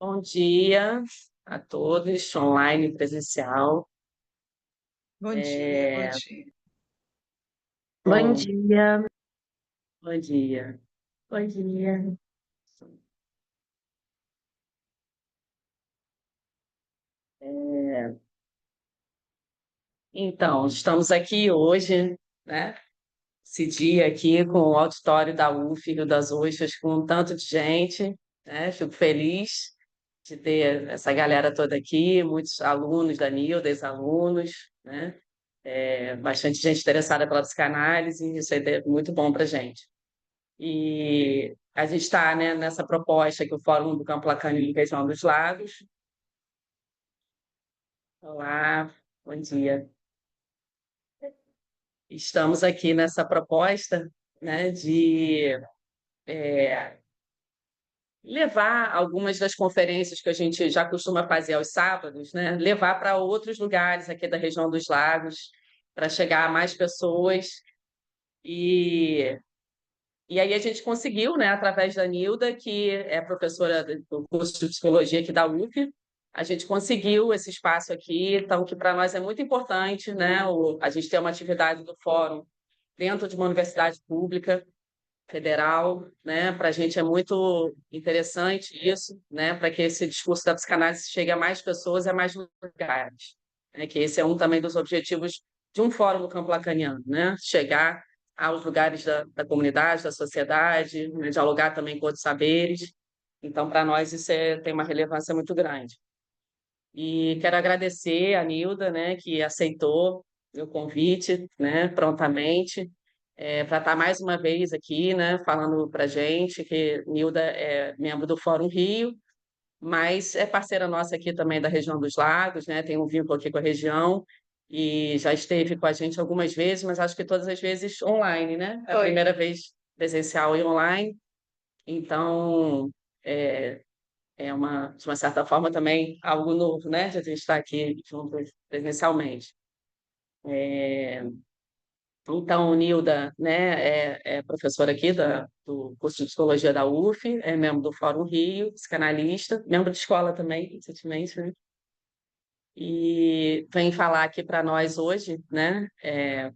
Bom dia a todos, online e presencial. Bom dia, bom É, dia. Bom bom, dia. bom dia. Bom dia. Então, estamos aqui hoje, né? Esse dia aqui com o auditório da UF, Rio das Ostras, com um tanto de gente, né? Fico feliz de ter essa galera toda aqui, muitos alunos da NIL, ex-alunos, né? Bastante gente interessada pela psicanálise, isso é muito bom para a gente. E a gente está, né, nessa proposta que o Fórum do Campo Lacânio e Região dos Lagos. Olá, bom dia. Estamos aqui nessa proposta, né, de levar algumas das conferências que a gente já costuma fazer aos sábados, né, levar para outros lugares aqui da região dos lagos, para chegar a mais pessoas. E, e aí a gente conseguiu, né, através da Nilda, que é professora do curso de psicologia aqui da UF, a gente conseguiu esse espaço aqui, então que para nós é muito importante, né, a gente ter uma atividade do fórum dentro de uma universidade pública federal, né? Para a gente é muito interessante isso, né? Para que esse discurso da psicanálise chegue a mais pessoas e a mais lugares, né? Que esse é um também dos objetivos de um fórum do campo lacaniano, né? Chegar aos lugares da comunidade, da sociedade, né? Dialogar também com outros saberes. Então, para nós isso tem uma relevância muito grande. E quero agradecer a Nilda, né, que aceitou o convite, né, prontamente, para estar mais uma vez aqui, né, falando para a gente que Nilda é membro do Fórum Rio, mas é parceira nossa aqui também da região dos Lagos, né, tem um vínculo aqui com a região e já esteve com a gente algumas vezes, mas acho que todas as vezes online, né? É a primeira vez presencial e online. Então, é, de uma certa forma, também algo novo, né? De a gente estar aqui juntos presencialmente. Então, Nilda, né, é professora aqui do curso de psicologia da UF, é membro do Fórum Rio, psicanalista, membro de escola também, recentemente, né? E vem falar aqui para nós hoje, né?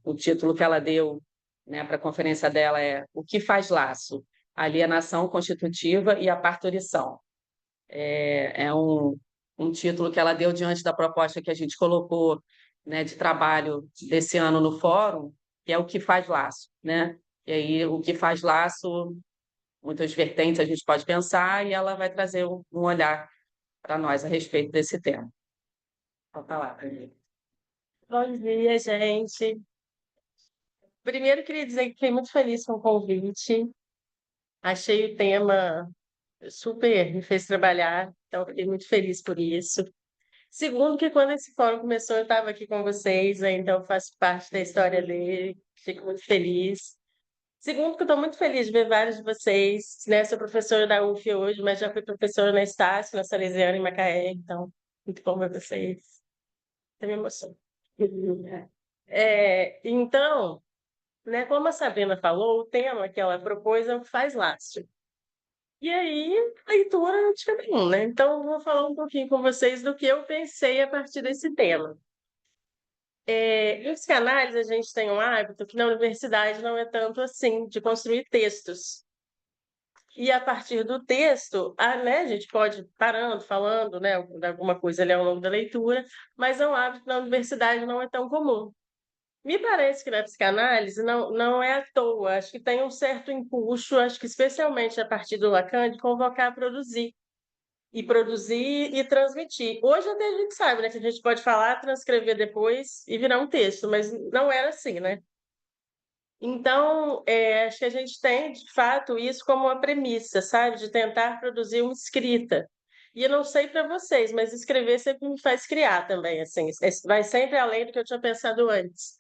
O título que ela deu, né, para a conferência dela é O que faz laço? Alienação constitutiva e a parturição. É um título que ela deu diante da proposta que a gente colocou, né, de trabalho desse ano no fórum, que é o que faz laço, né? E aí o que faz laço, muitas vertentes a gente pode pensar, e ela vai trazer um olhar para nós a respeito desse tema. Pode falar, Camila. Bom dia, gente. Primeiro, queria dizer que fiquei muito feliz com o convite. Achei o tema super, me fez trabalhar, então fiquei muito feliz por isso. Segundo, que quando esse fórum começou, eu estava aqui com vocês, né, então eu faço parte da história dele, fico muito feliz. Segundo, que eu estou muito feliz de ver vários de vocês, né? Sou professora da UF hoje, mas já fui professora na Estácio, na Salesiana, em Macaé, então muito bom ver vocês. Até me emociono. Então, né, como a Sabrina falou, o tema que ela propôs é o que faz laço. E aí, leitura de cada um, né? Então, eu vou falar um pouquinho com vocês do que eu pensei a partir desse tema. Em psicanálise, a gente tem um hábito que na universidade não é tanto assim, de construir textos. E a partir do texto, né, a gente pode ir parando, falando, né, de alguma coisa ali ao longo da leitura, mas é um hábito que na universidade não é tão comum. Me parece que na psicanálise não é à toa, acho que tem um certo empuxo, acho que especialmente a partir do Lacan, de convocar a produzir e transmitir. Hoje até a gente sabe, né, que a gente pode falar, transcrever depois e virar um texto, mas não era assim, né? Então, acho que a gente tem, de fato, isso como uma premissa, sabe? De tentar produzir uma escrita. E eu não sei para vocês, mas escrever sempre me faz criar também, assim, vai sempre além do que eu tinha pensado antes.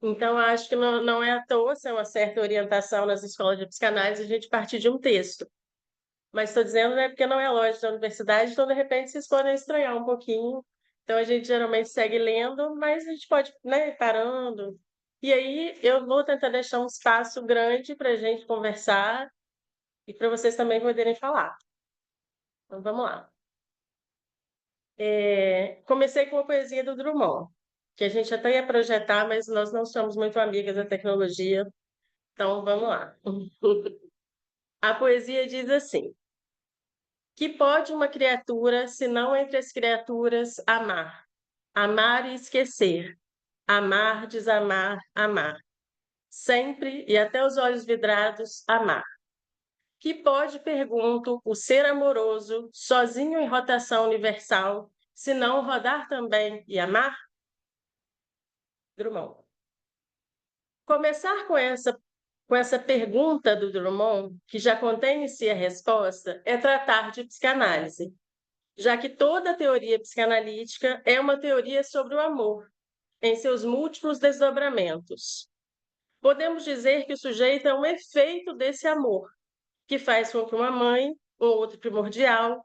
Então, acho que não é à toa ser uma certa orientação nas escolas de psicanálise a gente partir de um texto. Mas estou dizendo, né, porque não é lógico da universidade, então, de repente, vocês podem estranhar um pouquinho. Então, a gente geralmente segue lendo, mas a gente pode, né, ir parando. E aí, eu vou tentar deixar um espaço grande para a gente conversar e para vocês também poderem falar. Então, vamos lá. Comecei com uma poesia do Drummond, que a gente até ia projetar, mas nós não somos muito amigas da tecnologia, então vamos lá. A poesia diz assim: que pode uma criatura, se não entre as criaturas, amar? Amar e esquecer. Amar, desamar, amar. Sempre e até os olhos vidrados, amar. Que pode, pergunto, o ser amoroso, sozinho em rotação universal, se não rodar também e amar? Drummond. Começar com essa pergunta do Drummond, que já contém em si a resposta, é tratar de psicanálise, já que toda a teoria psicanalítica é uma teoria sobre o amor, em seus múltiplos desdobramentos. Podemos dizer que o sujeito é um efeito desse amor, que faz com que uma mãe, um outro primordial,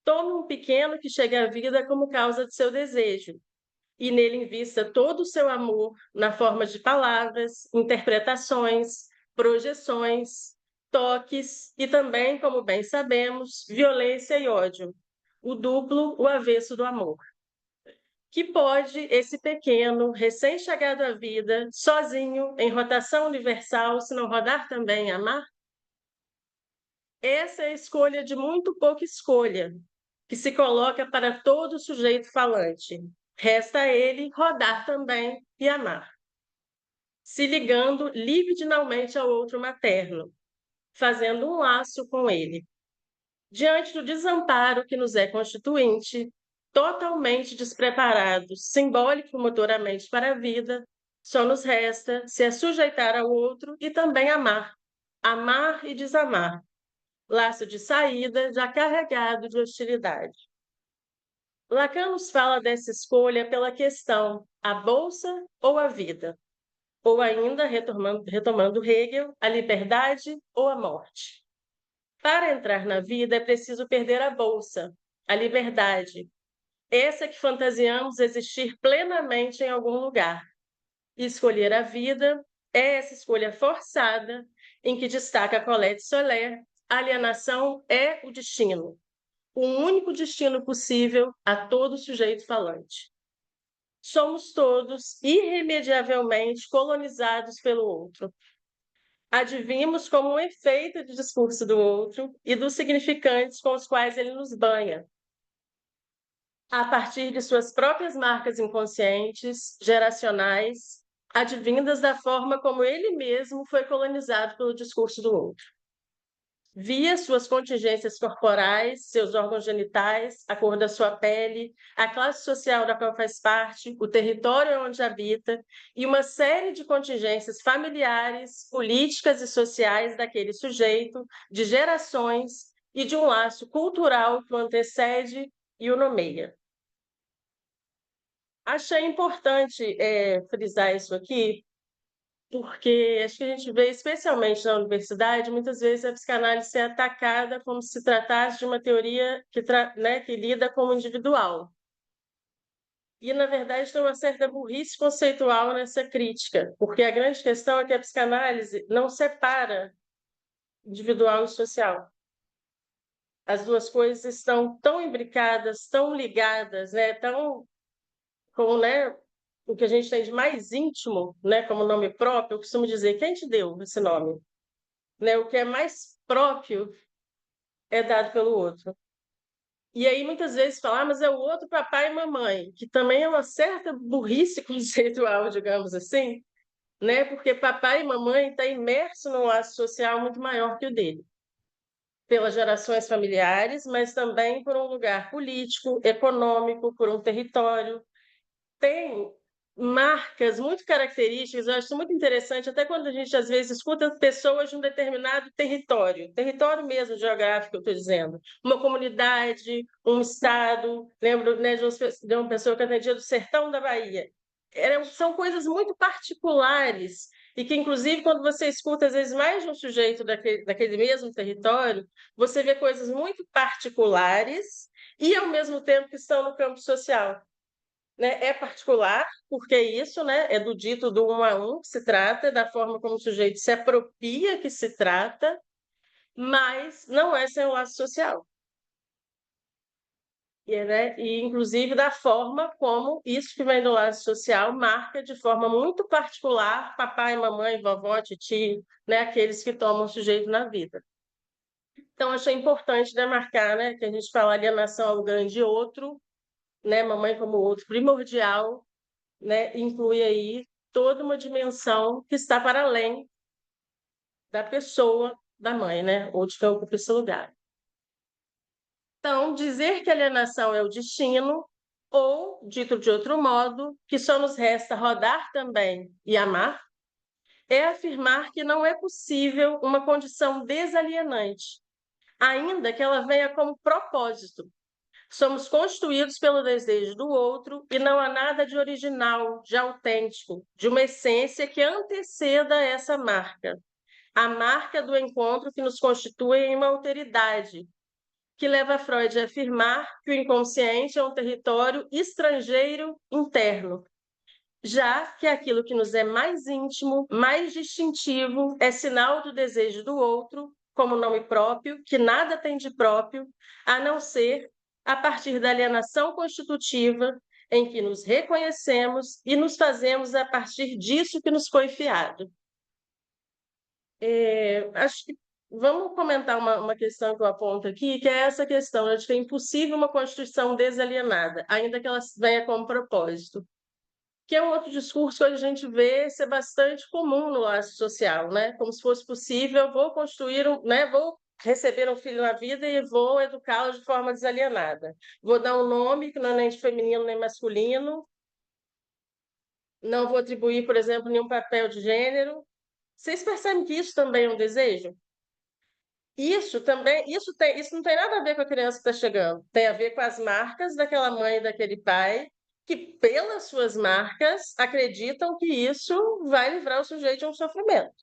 tome um pequeno que chega à vida como causa de seu desejo, e nele invista todo o seu amor na forma de palavras, interpretações, projeções, toques e também, como bem sabemos, violência e ódio, o duplo, o avesso do amor. Que pode esse pequeno, recém-chegado à vida, sozinho, em rotação universal, se não rodar também, amar? Essa é a escolha de muito pouca escolha, que se coloca para todo sujeito falante. Resta a ele rodar também e amar, se ligando libidinalmente ao outro materno, fazendo um laço com ele. Diante do desamparo que nos é constituinte, totalmente despreparados, simbólico e motoramente para a vida, só nos resta se sujeitar ao outro e também amar, amar e desamar, laço de saída já carregado de hostilidade. Lacan nos fala dessa escolha pela questão a bolsa ou a vida, ou ainda, retomando Hegel, a liberdade ou a morte. Para entrar na vida é preciso perder a bolsa, a liberdade, essa que fantasiamos existir plenamente em algum lugar. E escolher a vida é essa escolha forçada em que destaca Colette Soler, a alienação é o destino, o único destino possível a todo sujeito falante. Somos todos irremediavelmente colonizados pelo outro. Advimos como um efeito do discurso do outro e dos significantes com os quais ele nos banha, a partir de suas próprias marcas inconscientes, geracionais, advindas da forma como ele mesmo foi colonizado pelo discurso do outro. Via suas contingências corporais, seus órgãos genitais, a cor da sua pele, a classe social da qual faz parte, o território onde habita e uma série de contingências familiares, políticas e sociais daquele sujeito, de gerações e de um laço cultural que o antecede e o nomeia. Achei importante frisar isso aqui, porque acho que a gente vê, especialmente na universidade, muitas vezes a psicanálise ser atacada como se tratasse de uma teoria que lida com o individual. E, na verdade, tem uma certa burrice conceitual nessa crítica, porque a grande questão é que a psicanálise não separa individual e social. As duas coisas estão tão imbricadas, tão ligadas, tão com o que a gente tem de mais íntimo, como nome próprio. Eu costumo dizer, quem te deu esse nome? O que é mais próprio é dado pelo outro. E aí, muitas vezes, falar, mas é o outro papai e mamãe, que também é uma certa burrice conceitual, digamos assim, porque papai e mamãe estão imersos num laço social muito maior que o dele, pelas gerações familiares, mas também por um lugar político, econômico, por um território. Tem marcas muito características, eu acho muito interessante, até quando a gente às vezes escuta pessoas de um determinado território mesmo geográfico, eu estou dizendo, uma comunidade, um estado. Lembro de uma pessoa que atendia do sertão da Bahia. São coisas muito particulares e que, inclusive, quando você escuta às vezes mais de um sujeito daquele mesmo território, você vê coisas muito particulares e, ao mesmo tempo, que estão no campo social. É particular, porque isso é do dito do um a um que se trata, da forma como o sujeito se apropria que se trata, mas não é sem o laço social. E, inclusive, da forma como isso que vem do lado social marca de forma muito particular papai, mamãe, vovó, titi, né, aqueles que tomam o sujeito na vida. Então, achei importante demarcar, né, que a gente fala alienação ao grande outro, né, mamãe como outro primordial, né, inclui aí toda uma dimensão que está para além da pessoa da mãe, né, ou de quem ocupa esse lugar. Então, dizer que alienação é o destino, ou, dito de outro modo, que só nos resta rodar também e amar, é afirmar que não é possível uma condição desalienante, ainda que ela venha como propósito. Somos constituídos pelo desejo do outro e não há nada de original, de autêntico, de uma essência que anteceda essa marca. A marca do encontro que nos constitui em uma alteridade, que leva Freud a afirmar que o inconsciente é um território estrangeiro interno, já que aquilo que nos é mais íntimo, mais distintivo, é sinal do desejo do outro, como nome próprio, que nada tem de próprio, a não ser a partir da alienação constitutiva em que nos reconhecemos e nos fazemos a partir disso que nos foi fiado. Acho que vamos comentar uma questão que eu aponto aqui, que é essa questão, né, de que é impossível uma Constituição desalienada, ainda que ela venha como propósito, que é um outro discurso que a gente vê ser bastante comum no laço social, né? Como se fosse possível, vou construir né? Vou receber um filho na vida e vou educá-lo de forma desalienada. Vou dar um nome que não é nem de feminino nem masculino, não vou atribuir, por exemplo, nenhum papel de gênero. Vocês percebem que isso também é um desejo? Isso também, isso não tem nada a ver com a criança que está chegando. Tem a ver com as marcas daquela mãe e daquele pai, que, pelas suas marcas, acreditam que isso vai livrar o sujeito de um sofrimento.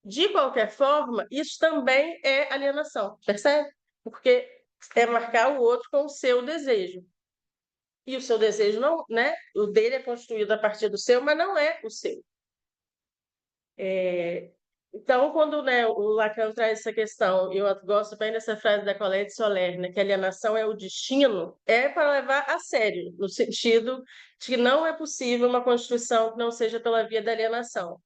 De qualquer forma, isso também é alienação, percebe? Porque é marcar o outro com o seu desejo. E o seu desejo não, né? O dele é construído a partir do seu, mas não é o seu. Então, quando, né, o Lacan traz essa questão, eu gosto bem dessa frase da Colette Soler, né, que alienação é o destino, é para levar a sério, no sentido de que não é possível uma constituição que não seja pela via da alienação.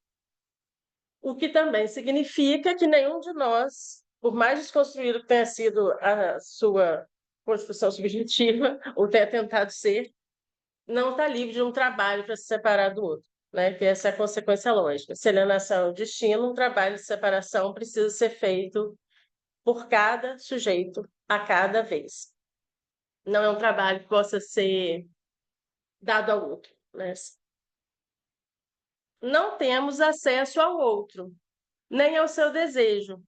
O que também significa que nenhum de nós, por mais desconstruído que tenha sido a sua constituição subjetiva, ou tenha tentado ser, não está livre de um trabalho para se separar do outro, né? Que essa é a consequência lógica. Se alienação é o destino, um trabalho de separação precisa ser feito por cada sujeito, a cada vez. Não é um trabalho que possa ser dado ao outro, né? Não temos acesso ao outro, nem ao seu desejo.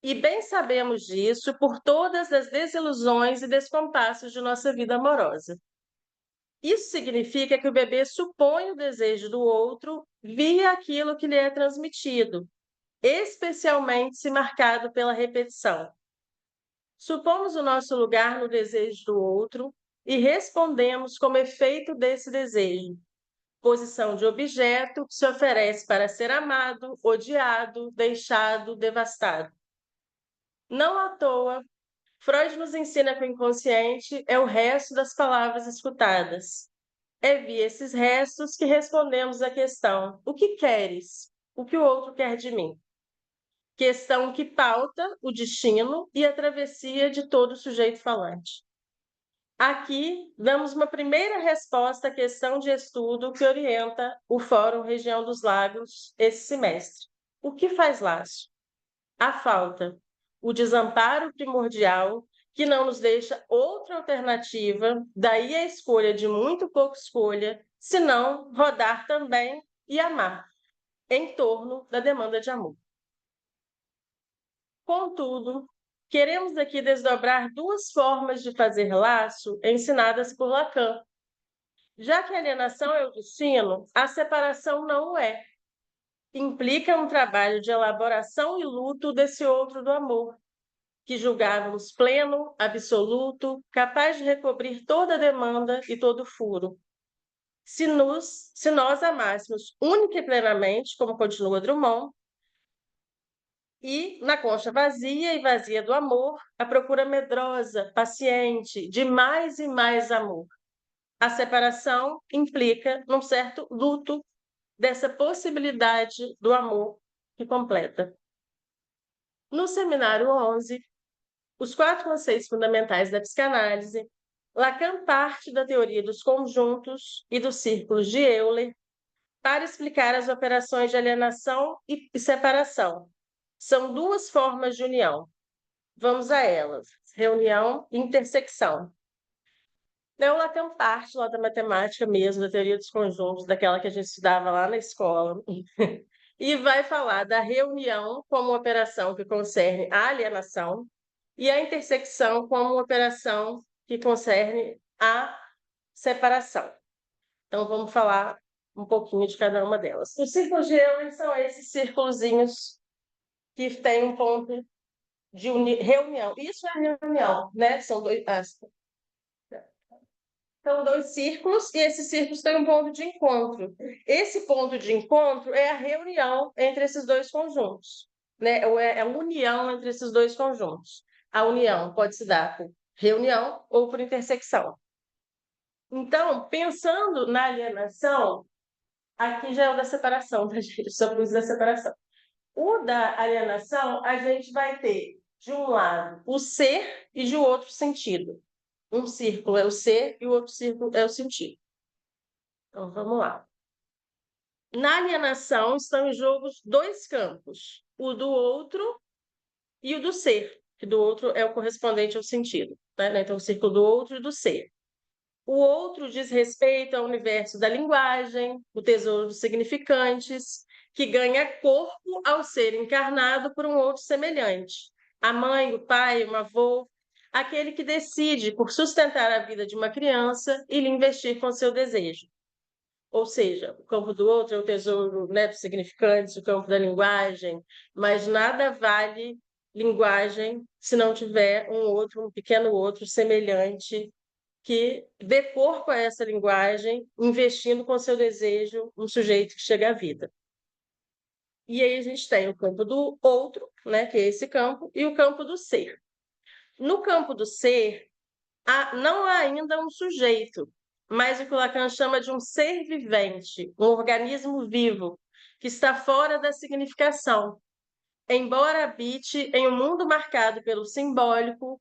E bem sabemos disso por todas as desilusões e descompassos de nossa vida amorosa. Isso significa que o bebê supõe o desejo do outro via aquilo que lhe é transmitido, especialmente se marcado pela repetição. Supomos o nosso lugar no desejo do outro e respondemos como efeito desse desejo, posição de objeto que se oferece para ser amado, odiado, deixado, devastado. Não à toa, Freud nos ensina que o inconsciente é o resto das palavras escutadas. É via esses restos que respondemos à questão: o que queres? O que o outro quer de mim? Questão que pauta o destino e a travessia de todo sujeito falante. Aqui, damos uma primeira resposta à questão de estudo que orienta o Fórum Região dos Lagos esse semestre. O que faz laço? A falta, o desamparo primordial que não nos deixa outra alternativa, daí a escolha de muito pouca escolha, senão rodar também e amar, em torno da demanda de amor. Contudo, queremos aqui desdobrar duas formas de fazer laço ensinadas por Lacan. Já que a alienação é o destino, a separação não o é. Implica um trabalho de elaboração e luto desse outro do amor, que julgávamos pleno, absoluto, capaz de recobrir toda a demanda e todo o furo. Se nós amássemos única e plenamente, como continua Drummond, E na concha vazia e vazia do amor, a procura medrosa, paciente, de mais e mais amor. A separação implica num certo luto dessa possibilidade do amor que completa. No seminário 11, os 4 conceitos fundamentais da psicanálise, Lacan parte da teoria dos conjuntos e dos círculos de Euler para explicar as operações de alienação e separação. São 2 formas de união. Vamos a elas: reunião e intersecção. O Lacan parte lá da matemática mesmo, da teoria dos conjuntos, daquela que a gente estudava lá na escola, e vai falar da reunião como operação que concerne a alienação e a intersecção como operação que concerne a separação. Então, vamos falar um pouquinho de cada uma delas. Os círculos de Euler são esses círculozinhos que têm um ponto de reunião. Isso é reunião, né? São 2 círculos, e esses círculos têm um ponto de encontro. Esse ponto de encontro é a reunião entre esses 2 conjuntos, né? Ou é a união entre esses 2 conjuntos. A união pode se dar por reunião ou por intersecção. Então, pensando na alienação, aqui já é o da separação, tá, gente? Só pus da separação. O da alienação, a gente vai ter, de um lado, o ser e de outro, sentido. Um círculo é o ser e o outro círculo é o sentido. Então, vamos lá. Na alienação, estão em jogo 2 campos, o do outro e o do ser, que do outro é o correspondente ao sentido, né? Então, o círculo do outro e do ser. O outro diz respeito ao universo da linguagem, o tesouro dos significantes, que ganha corpo ao ser encarnado por um outro semelhante. A mãe, o pai, o avô, aquele que decide por sustentar a vida de uma criança e lhe investir com seu desejo. Ou seja, o campo do outro é o tesouro, né, dos significantes, o campo da linguagem, mas nada vale linguagem se não tiver um pequeno outro semelhante que dê corpo a essa linguagem, investindo com seu desejo um sujeito que chega à vida. E aí a gente tem o campo do outro, né, que é esse campo, e o campo do ser. No campo do ser, não há ainda um sujeito, mas o que Lacan chama de um ser vivente, um organismo vivo, que está fora da significação, embora habite em um mundo marcado pelo simbólico,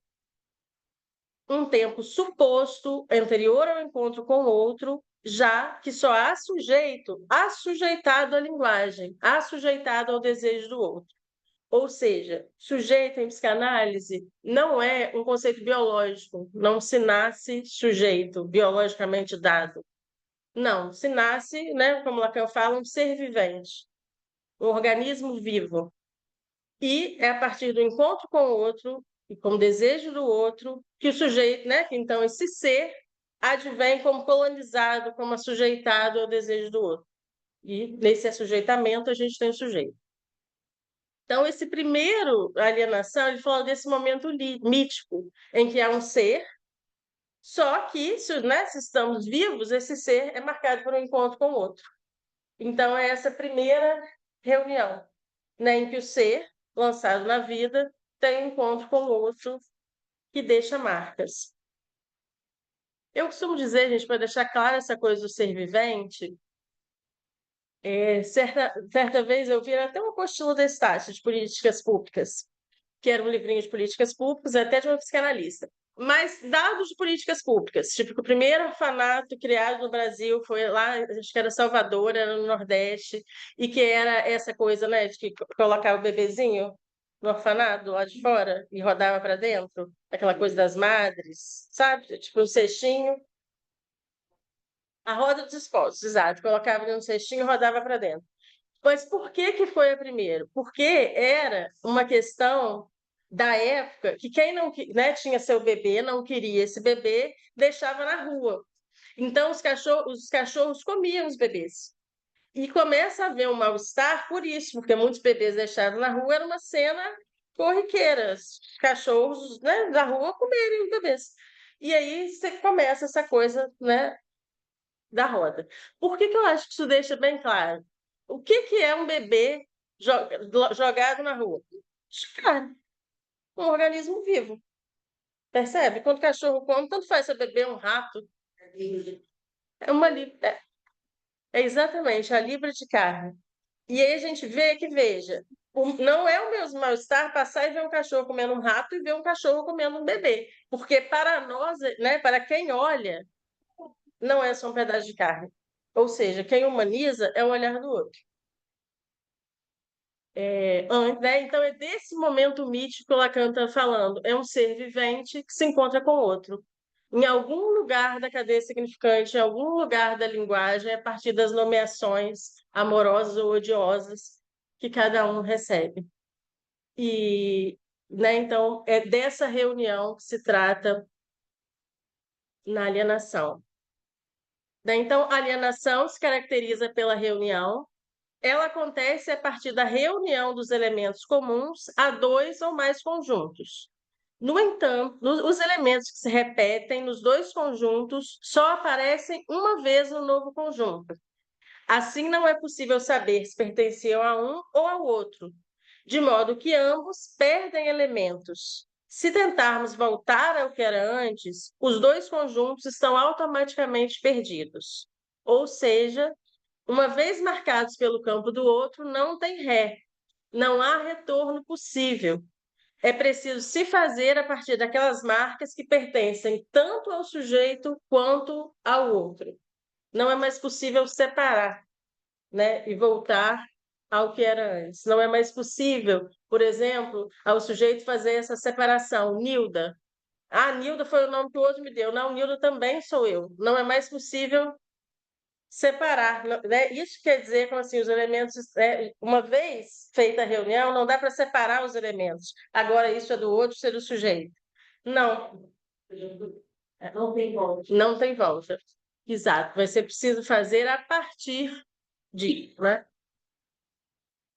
um tempo suposto anterior ao encontro com o outro, já que só há sujeito assujeitado à linguagem, assujeitado ao desejo do outro. Ou seja, sujeito em psicanálise não é um conceito biológico, não se nasce sujeito biologicamente dado. Não, se nasce, né, como Lacan fala, um ser vivente, um organismo vivo. E é a partir do encontro com o outro e com o desejo do outro que o sujeito, né, que então esse ser advém como colonizado, como assujeitado ao desejo do outro. E nesse assujeitamento a gente tem o sujeito. Então, esse primeiro alienação, ele fala desse momento mítico, em que há um ser, só que, né, se estamos vivos, esse ser é marcado por um encontro com o outro. Então, é essa primeira reunião, né, em que o ser, lançado na vida, tem um encontro com o outro que deixa marcas. Eu costumo dizer, gente, para deixar clara essa coisa do ser vivente, certa vez eu vi até uma apostila da Estácio de políticas públicas, que era um livrinho de políticas públicas, até de uma psicanalista. Mas dados de políticas públicas, tipo que o primeiro orfanato criado no Brasil foi lá, acho que era Salvador, era no Nordeste, e que era essa coisa, né, de que colocava o bebezinho no orfanato lá de fora e rodava para dentro, aquela coisa das madres, sabe? Tipo um cestinho. A roda dos esposos, exato, colocava ele no cestinho e rodava para dentro. Mas por que que foi a primeira? Porque era uma questão da época que quem não, né, tinha seu bebê, não queria esse bebê, deixava na rua. Então os cachorros comiam os bebês. E começa a haver um mal-estar por isso, porque muitos bebês deixados na rua era uma cena corriqueira, os cachorros, né, da rua comerem os bebês. E aí você começa essa coisa, né, da roda. Por que que eu acho que isso deixa bem claro? O que que é um bebê jogado na rua? de carne, um organismo vivo. Percebe? Quando o cachorro come, tanto faz se beber um rato. É uma libra. É exatamente a libra de carne. E aí a gente vê que, veja, não é o mesmo mal-estar passar e ver um cachorro comendo um rato e ver um cachorro comendo um bebê. Porque para nós, né, para quem olha, não é só um pedaço de carne. Ou seja, quem humaniza é o olhar do outro. Né? Então, é desse momento mítico que o Lacan está falando. É um ser vivente que se encontra com outro. Em algum lugar da cadeia significante, em algum lugar da linguagem, a partir das nomeações amorosas ou odiosas que cada um recebe. E, né, então, é dessa reunião que se trata na alienação. Né? Então, a alienação se caracteriza pela reunião. Ela acontece a partir da reunião dos elementos comuns a dois ou mais conjuntos. No entanto, os elementos que se repetem nos dois conjuntos só aparecem uma vez no novo conjunto. Assim, não é possível saber se pertenciam a um ou ao outro, de modo que ambos perdem elementos. Se tentarmos voltar ao que era antes, os dois conjuntos estão automaticamente perdidos. Ou seja, uma vez marcados pelo campo do outro, não tem ré, não há retorno possível. É preciso se fazer a partir daquelas marcas que pertencem tanto ao sujeito quanto ao outro. Não é mais possível separar, né, e voltar ao que era antes. Não é mais possível, por exemplo, ao sujeito fazer essa separação. Nilda. Ah, Nilda foi o nome que o outro me deu. Não, Nilda também sou eu. Não é mais possível separar, né? Isso quer dizer como assim, os elementos, uma vez feita a reunião, não dá para separar os elementos. Agora isso é do outro, isso é do sujeito. Não. Não tem volta. Não tem volta. Exato. Vai ser preciso fazer a partir de, né?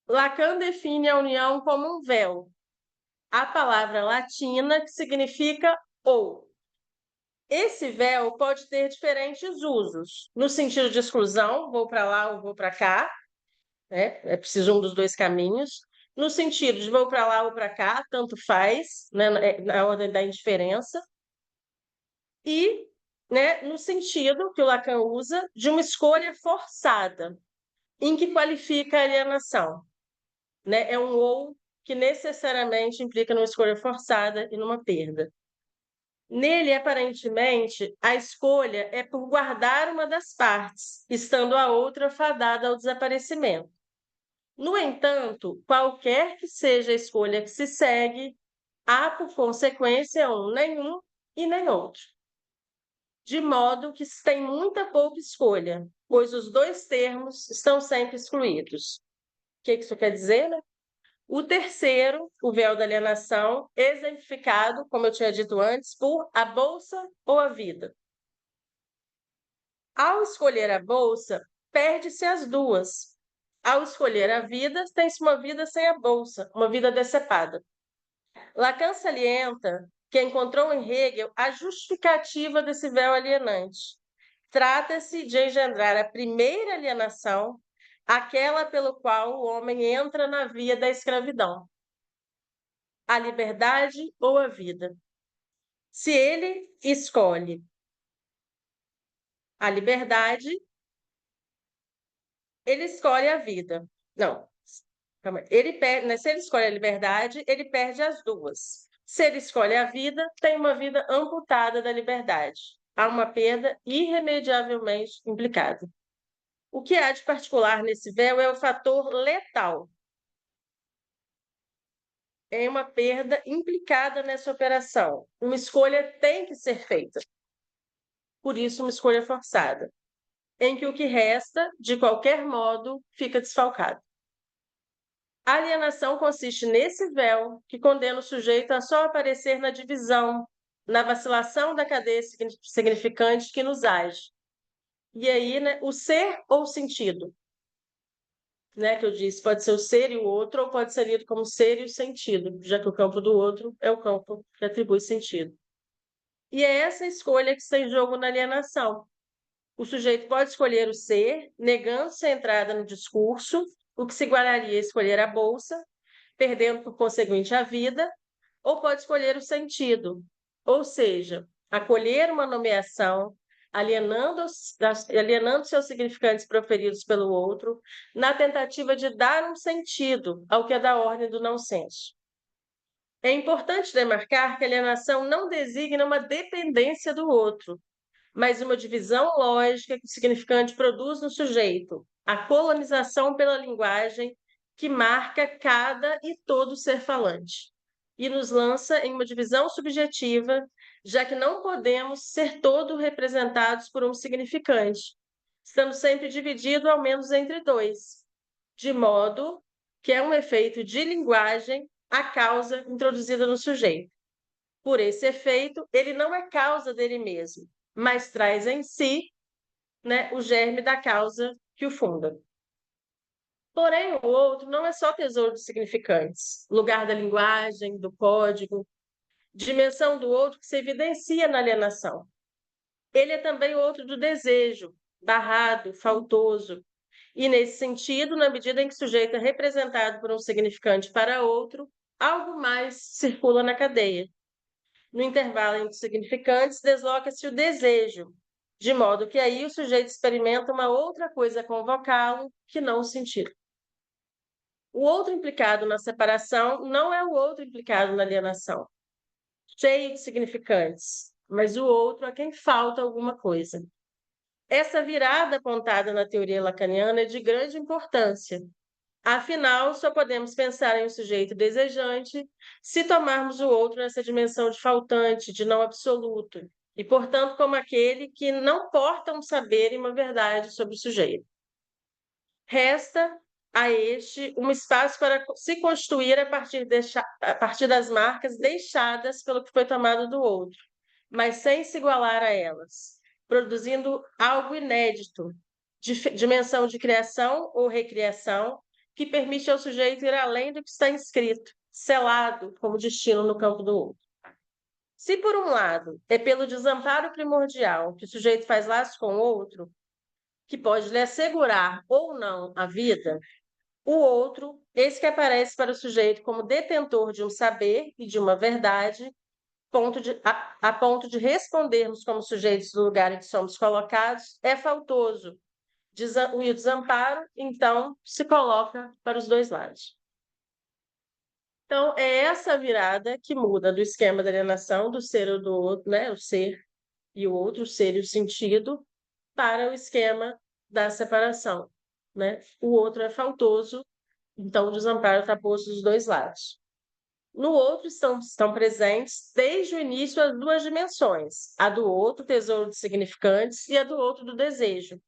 Lacan define a união como um véu. A palavra latina que significa ou. Esse véu pode ter diferentes usos, no sentido de exclusão, vou para lá ou vou para cá, né? É preciso um dos dois caminhos. No sentido de vou para lá ou para cá, tanto faz, né? Na ordem da indiferença. E, né, no sentido que o Lacan usa de uma escolha forçada, em que qualifica a alienação. Né? É um ou que necessariamente implica numa escolha forçada e numa perda. Nele, aparentemente, a escolha é por guardar uma das partes, estando a outra fadada ao desaparecimento. No entanto, qualquer que seja a escolha que se segue, há por consequência nenhum e nem outro. De modo que se tem muita pouca escolha, pois os dois termos estão sempre excluídos. O que isso quer dizer, né? O terceiro, o véu da alienação, exemplificado, como eu tinha dito antes, por a bolsa ou a vida. Ao escolher a bolsa, perde-se as duas. Ao escolher a vida, tem-se uma vida sem a bolsa, uma vida decepada. Lacan salienta que encontrou em Hegel a justificativa desse véu alienante. Trata-se de engendrar a primeira alienação, aquela pelo qual o homem entra na via da escravidão. A liberdade ou a vida. Se ele escolhe a liberdade, ele escolhe a vida. Não, calma aí. Ele perde, né? Se ele escolhe a liberdade, ele perde as duas. Se ele escolhe a vida, tem uma vida amputada da liberdade. Há uma perda irremediavelmente implicada. O que há de particular nesse véu é o fator letal. É uma perda implicada nessa operação. Uma escolha tem que ser feita. Por isso, uma escolha forçada, em que o que resta, de qualquer modo, fica desfalcado. A alienação consiste nesse véu que condena o sujeito a só aparecer na divisão, na vacilação da cadeia significante que nos age. E aí, né, o ser ou o sentido, né, que eu disse, pode ser o ser e o outro, ou pode ser lido como ser e o sentido, já que o campo do outro é o campo que atribui sentido. E é essa escolha que está em jogo na alienação. O sujeito pode escolher o ser, negando-se a entrada no discurso, o que se igualaria a escolher a bolsa, perdendo por conseguinte a vida, ou pode escolher o sentido, ou seja, acolher uma nomeação, alienando seus significantes proferidos pelo outro, na tentativa de dar um sentido ao que é da ordem do não senso. É importante demarcar que a alienação não designa uma dependência do outro, mas uma divisão lógica que o significante produz no sujeito, a colonização pela linguagem que marca cada e todo ser falante, e nos lança em uma divisão subjetiva, já que não podemos ser todo representados por um significante, estando sempre dividido ao menos entre dois, de modo que é um efeito de linguagem a causa introduzida no sujeito. Por esse efeito, ele não é causa dele mesmo, mas traz em si, né, o germe da causa que o funda. Porém, o outro não é só tesouro de significantes, lugar da linguagem, do código, dimensão do outro que se evidencia na alienação. Ele é também outro do desejo, barrado, faltoso, e, nesse sentido, na medida em que o sujeito é representado por um significante para outro, algo mais circula na cadeia. No intervalo entre os significantes, desloca-se o desejo, de modo que aí o sujeito experimenta uma outra coisa convocá-lo que não o sentido. O outro implicado na separação não é o outro implicado na alienação, cheio de significantes, mas o outro a quem falta alguma coisa. Essa virada apontada na teoria lacaniana é de grande importância. Afinal, só podemos pensar em um sujeito desejante se tomarmos o outro nessa dimensão de faltante, de não absoluto, e, portanto, como aquele que não porta um saber e uma verdade sobre o sujeito. Resta a este um espaço para se constituir a partir das marcas deixadas pelo que foi tomado do outro, mas sem se igualar a elas, produzindo algo inédito, dimensão de criação ou recriação, que permite ao sujeito ir além do que está inscrito, selado como destino no campo do outro. Se, por um lado, é pelo desamparo primordial que o sujeito faz laço com o outro, que pode lhe assegurar ou não a vida, o outro, esse que aparece para o sujeito como detentor de um saber e de uma verdade, a ponto de respondermos como sujeitos do lugar em que somos colocados, é faltoso. O desamparo, então, se coloca para os dois lados. Então, é essa virada que muda do esquema da alienação, do ser ou do outro, né? O ser e o outro, o ser e o sentido, para o esquema da separação, né? O outro é faltoso, então o desamparo está posto dos dois lados. No outro estão presentes, desde o início, as duas dimensões, a do outro, tesouro de significantes, e a do outro, do desejo.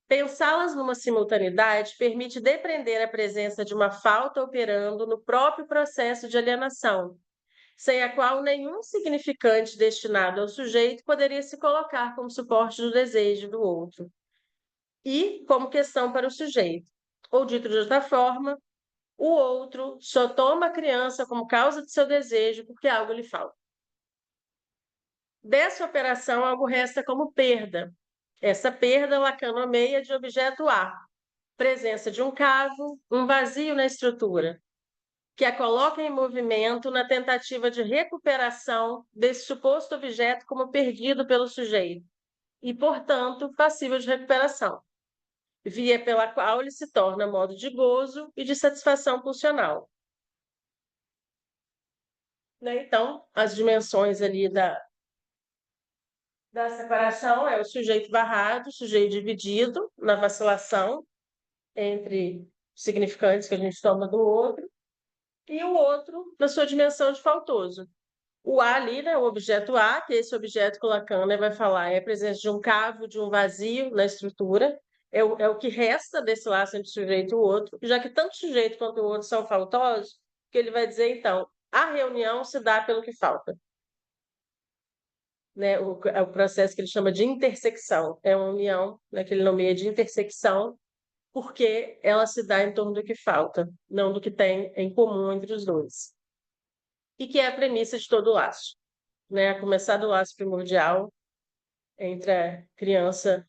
Pensá-las numa simultaneidade permite depreender a presença de uma falta operando no próprio processo de alienação, sem a qual nenhum significante destinado ao sujeito poderia se colocar como suporte do desejo do outro e como questão para o sujeito. Ou, dito de outra forma, o outro só toma a criança como causa de seu desejo porque algo lhe falta. Dessa operação, algo resta como perda. Essa perda Lacan nomeia de objeto A, presença de um cavo, um vazio na estrutura, que a coloca em movimento na tentativa de recuperação desse suposto objeto como perdido pelo sujeito e, portanto, passível de recuperação, via pela qual ele se torna modo de gozo e de satisfação pulsional. Então, as dimensões ali da separação é o sujeito barrado, o sujeito dividido na vacilação entre significantes que a gente toma do outro, e o outro na sua dimensão de faltoso. O A ali, né, o objeto A, que é esse objeto que o Lacan, né, vai falar, é a presença de um cavo, de um vazio na estrutura, é o que resta desse laço entre o sujeito e o outro, já que tanto o sujeito quanto o outro são faltosos, que ele vai dizer, então, a reunião se dá pelo que falta. Né, é o processo que ele chama de intersecção, é uma união, né, que ele nomeia de intersecção, porque ela se dá em torno do que falta, não do que tem em comum entre os dois. E que é a premissa de todo laço, né? A começar do laço primordial entre a criança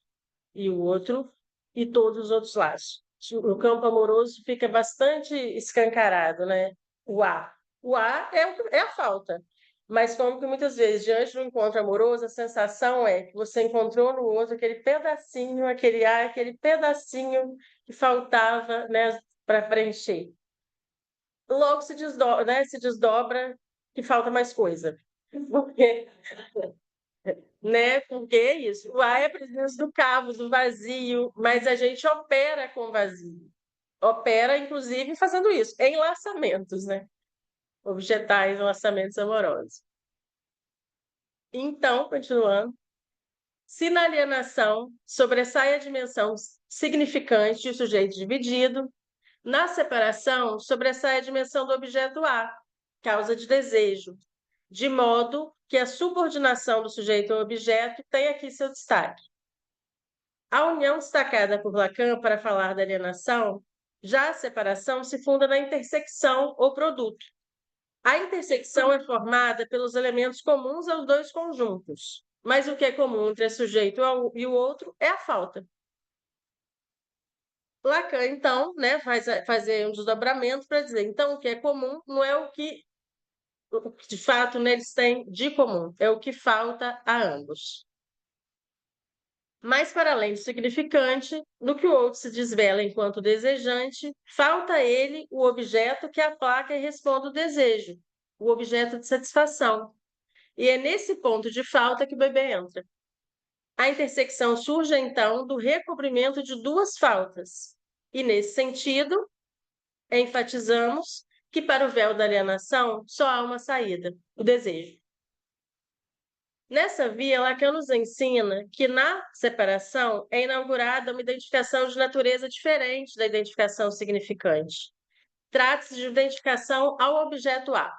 e o outro e todos os outros laços. O campo amoroso fica bastante escancarado, né? o A. O A é a falta. Mas como que muitas vezes, diante do encontro amoroso, a sensação é que você encontrou no outro aquele pedacinho, aquele A, aquele pedacinho que faltava, né, para preencher. Logo se desdobra, né, se desdobra que falta mais coisa. Porque, né, porque é isso. O A é a presença do cavo, do vazio, mas a gente opera com vazio. Opera, inclusive, fazendo isso, em laçamentos, né? Objetais, laçamentos amorosos. Então, continuando, se na alienação sobressai a dimensão significante do sujeito dividido, na separação sobressai a dimensão do objeto A, causa de desejo, de modo que a subordinação do sujeito ao objeto tem aqui seu destaque. A união destacada por Lacan para falar da alienação, já a separação se funda na intersecção ou produto. A intersecção é formada pelos elementos comuns aos dois conjuntos, mas o que é comum entre o sujeito e o outro é a falta. Lacan, então, né, faz fazer um desdobramento para dizer, então, o que é comum não é o que de fato neles têm de comum, é o que falta a ambos. Mas, para além do significante, no que o outro se desvela enquanto desejante, falta a ele o objeto que aplaca e responde o desejo, o objeto de satisfação. E é nesse ponto de falta que o bebê entra. A intersecção surge, então, do recobrimento de duas faltas. E, nesse sentido, enfatizamos que, para o véu da alienação, só há uma saída, o desejo. Nessa via, Lacan nos ensina que, na separação, é inaugurada uma identificação de natureza diferente da identificação significante. Trata-se de identificação ao objeto A.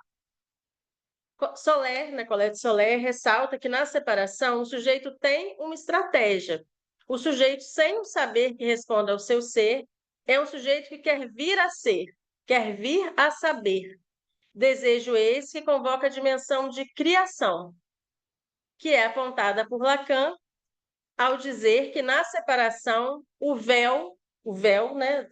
Soler, na Colette Soler, ressalta que, na separação, o sujeito tem uma estratégia. O sujeito, sem um saber que responda ao seu ser, é um sujeito que quer vir a ser, quer vir a saber. Desejo esse que convoca a dimensão de criação, que é apontada por Lacan ao dizer que, na separação, o véu, né,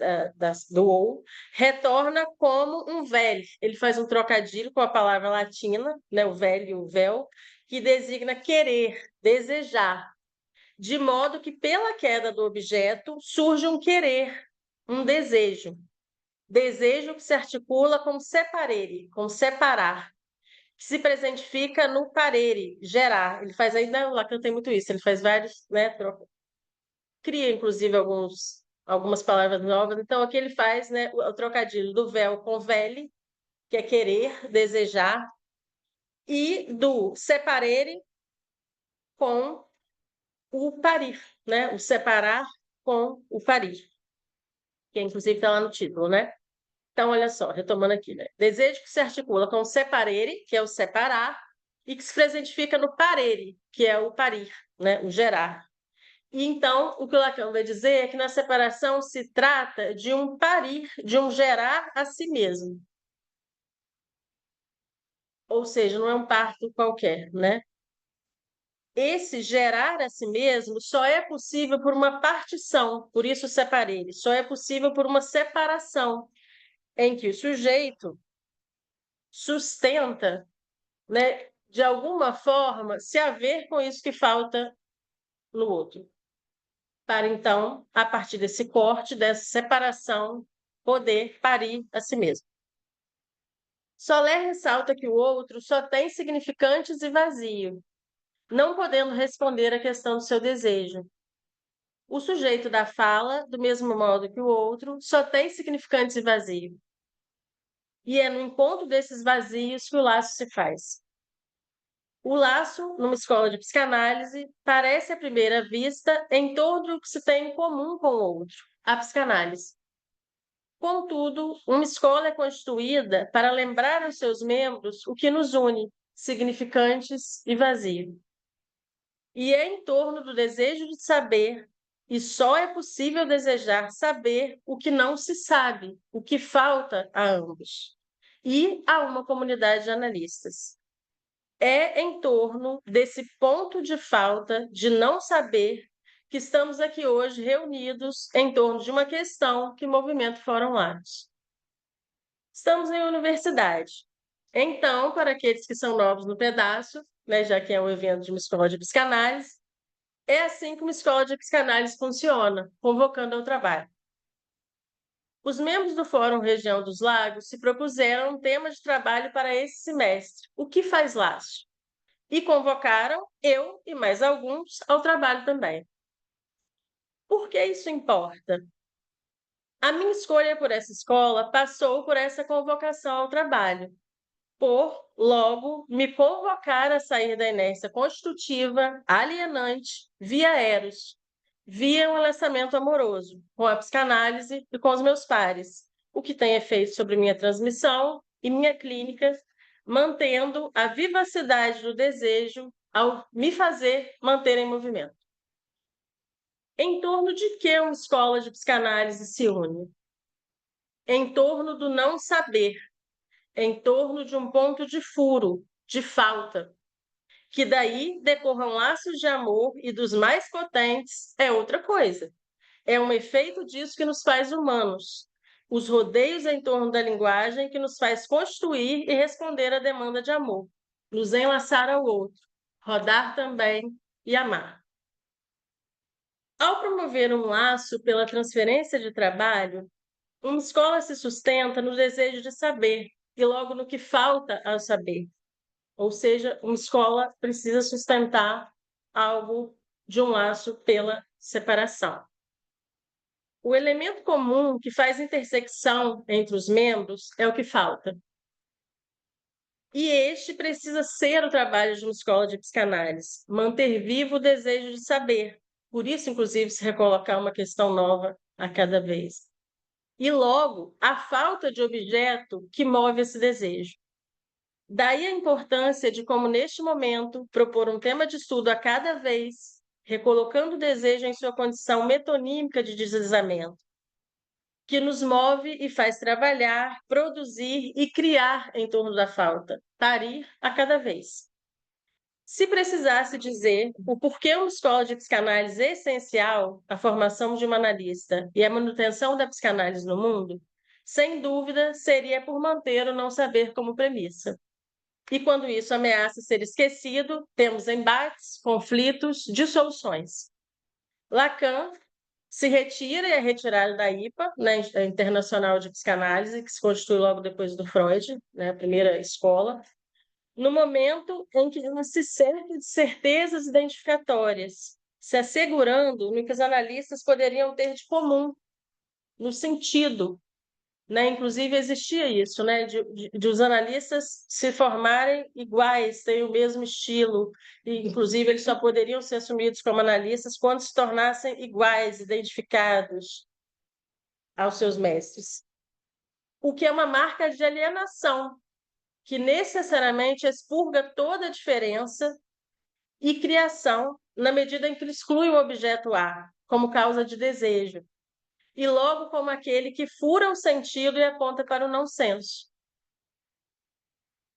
do ou, retorna como um velho. Ele faz um trocadilho com a palavra latina, né, o velho e o véu, que designa querer, desejar, de modo que, pela queda do objeto, surge um querer, um desejo. Desejo que se articula com separere, com separar, que se presentifica no parere, gerar. Ele faz ainda, o Lacan tem muito isso, ele faz vários, né, cria, inclusive, algumas palavras novas. Então, aqui ele faz, né, o trocadilho do véu com vele, que é querer, desejar, e do separere com o parir, né? O separar com o parir, que inclusive está lá no título, né? Então, olha só, retomando aqui, né? Desejo que se articula com o separere, que é o separar, e que se presentifica no parere, que é o parir, né? O gerar. E então, o que o Lacan vai dizer é que na separação se trata de um parir, de um gerar a si mesmo. Ou seja, não é um parto qualquer, né? Esse gerar a si mesmo só é possível por uma partição, por isso separei. Só é possível por uma separação, em que o sujeito sustenta, né, de alguma forma, se haver com isso que falta no outro. Para então, a partir desse corte, dessa separação, poder parir a si mesmo. Soler ressalta que o outro só tem significantes e vazio, não podendo responder à questão do seu desejo. O sujeito da fala, do mesmo modo que o outro, só tem significantes e vazio. E é no encontro desses vazios que o laço se faz. O laço, numa escola de psicanálise, parece à primeira vista em torno do que se tem em comum com o outro, a psicanálise. Contudo, uma escola é constituída para lembrar aos seus membros o que nos une, significantes e vazio. E é em torno do desejo de saber, e só é possível desejar saber o que não se sabe, o que falta a ambos, e a uma comunidade de analistas. É em torno desse ponto de falta, de não saber, que estamos aqui hoje reunidos em torno de uma questão que movimenta o Fórum Lattes. Estamos em universidade. Então, para aqueles que são novos no pedaço, né, já que é um evento de uma escola de psicanálise, é assim que uma escola de psicanálise funciona, convocando ao trabalho. Os membros do Fórum Região dos Lagos se propuseram um tema de trabalho para esse semestre, o que faz laço, e convocaram eu e mais alguns ao trabalho também. Por que isso importa? A minha escolha por essa escola passou por essa convocação ao trabalho, por, logo, me convocar a sair da inércia constitutiva, alienante, via eros, via um relacionamento amoroso, com a psicanálise e com os meus pares, o que tem efeito sobre minha transmissão e minha clínica, mantendo a vivacidade do desejo ao me fazer manter em movimento. Em torno de que uma escola de psicanálise se une? Em torno do não saber, em torno de um ponto de furo, de falta, que daí decorram laços de amor e dos mais potentes é outra coisa. É um efeito disso que nos faz humanos. Os rodeios em torno da linguagem que nos faz construir e responder à demanda de amor, nos enlaçar ao outro, rodar também e amar. Ao promover um laço pela transferência de trabalho, uma escola se sustenta no desejo de saber e logo no que falta ao saber. Ou seja, uma escola precisa sustentar algo de um laço pela separação. O elemento comum que faz intersecção entre os membros é o que falta. E este precisa ser o trabalho de uma escola de psicanálise, manter vivo o desejo de saber. Por isso, inclusive, se recolocar uma questão nova a cada vez. E logo, a falta de objeto que move esse desejo. Daí a importância de, como neste momento, propor um tema de estudo a cada vez, recolocando o desejo em sua condição metonímica de deslizamento, que nos move e faz trabalhar, produzir e criar em torno da falta, parir a cada vez. Se precisasse dizer o porquê uma escola de psicanálise é essencial à formação de uma analista e à manutenção da psicanálise no mundo, sem dúvida seria por manter o não saber como premissa. E quando isso ameaça ser esquecido, temos embates, conflitos, dissoluções. Lacan se retira e é retirado da IPA, né, Internacional de Psicanálise, que se constitui logo depois do Freud, né, a primeira escola, no momento em que ela se cerca de certezas identificatórias, se assegurando no que os analistas poderiam ter de comum, no sentido, né? Inclusive existia isso, né? De os analistas se formarem iguais, terem o mesmo estilo, e inclusive eles só poderiam ser assumidos como analistas quando se tornassem iguais, identificados aos seus mestres. O que é uma marca de alienação, que necessariamente expurga toda a diferença e criação na medida em que exclui o objeto A como causa de desejo, e logo como aquele que fura o sentido e aponta para o não senso.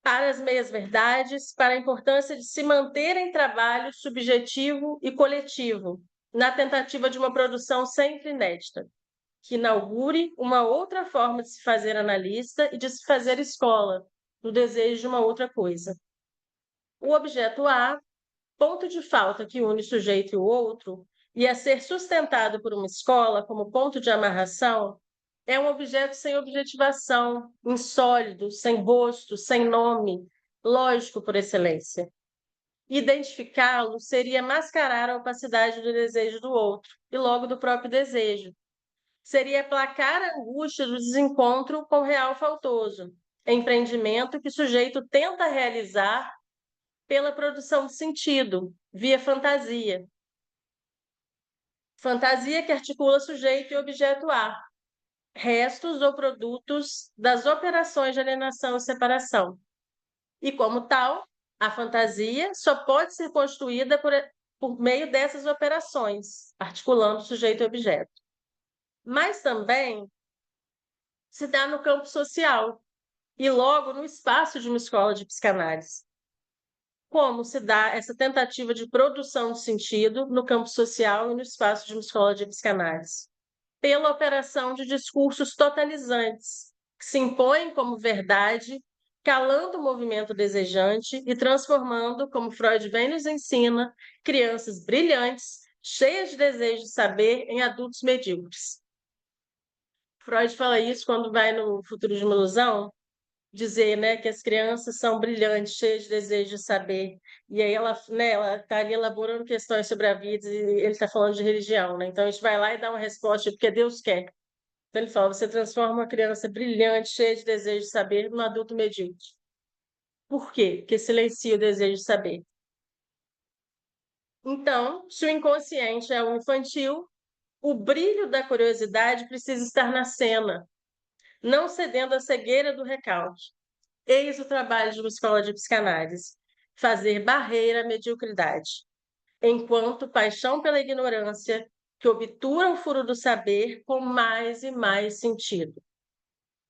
Para as meias-verdades, para a importância de se manter em trabalho subjetivo e coletivo, na tentativa de uma produção sempre inédita, que inaugure uma outra forma de se fazer analista e de se fazer escola, no desejo de uma outra coisa. O objeto A, ponto de falta que une o sujeito e o outro, e a ser sustentado por uma escola como ponto de amarração, é um objeto sem objetivação, insólido, sem rosto, sem nome, lógico por excelência. Identificá-lo seria mascarar a opacidade do desejo do outro e logo do próprio desejo. Seria aplacar a angústia do desencontro com o real faltoso, empreendimento que o sujeito tenta realizar pela produção de sentido, via fantasia. Fantasia que articula sujeito e objeto A, restos ou produtos das operações de alienação e separação. E, como tal, a fantasia só pode ser construída por meio dessas operações, articulando sujeito e objeto. Mas também se dá no campo social e logo no espaço de uma escola de psicanálise. Como se dá essa tentativa de produção de sentido no campo social e no espaço de uma escola de psicanálise? Pela operação de discursos totalizantes, que se impõem como verdade, calando o movimento desejante e transformando, como Freud bem nos ensina, crianças brilhantes, cheias de desejo de saber, em adultos medíocres. Freud fala isso quando vai no Futuro de uma Ilusão, dizer, né, que as crianças são brilhantes, cheias de desejo de saber. E aí ela, né, ela está ali elaborando questões sobre a vida e ele está falando de religião, né? Então a gente vai lá e dá uma resposta porque Deus quer. Então ele fala, você transforma uma criança brilhante, cheia de desejo de saber, num adulto medíocre. Por quê? Porque silencia o desejo de saber. Então, se o inconsciente é o infantil, o brilho da curiosidade precisa estar na cena, não cedendo à cegueira do recalque. Eis o trabalho de uma escola de psicanálise: fazer barreira à mediocridade, enquanto paixão pela ignorância que obtura o furo do saber com mais e mais sentido.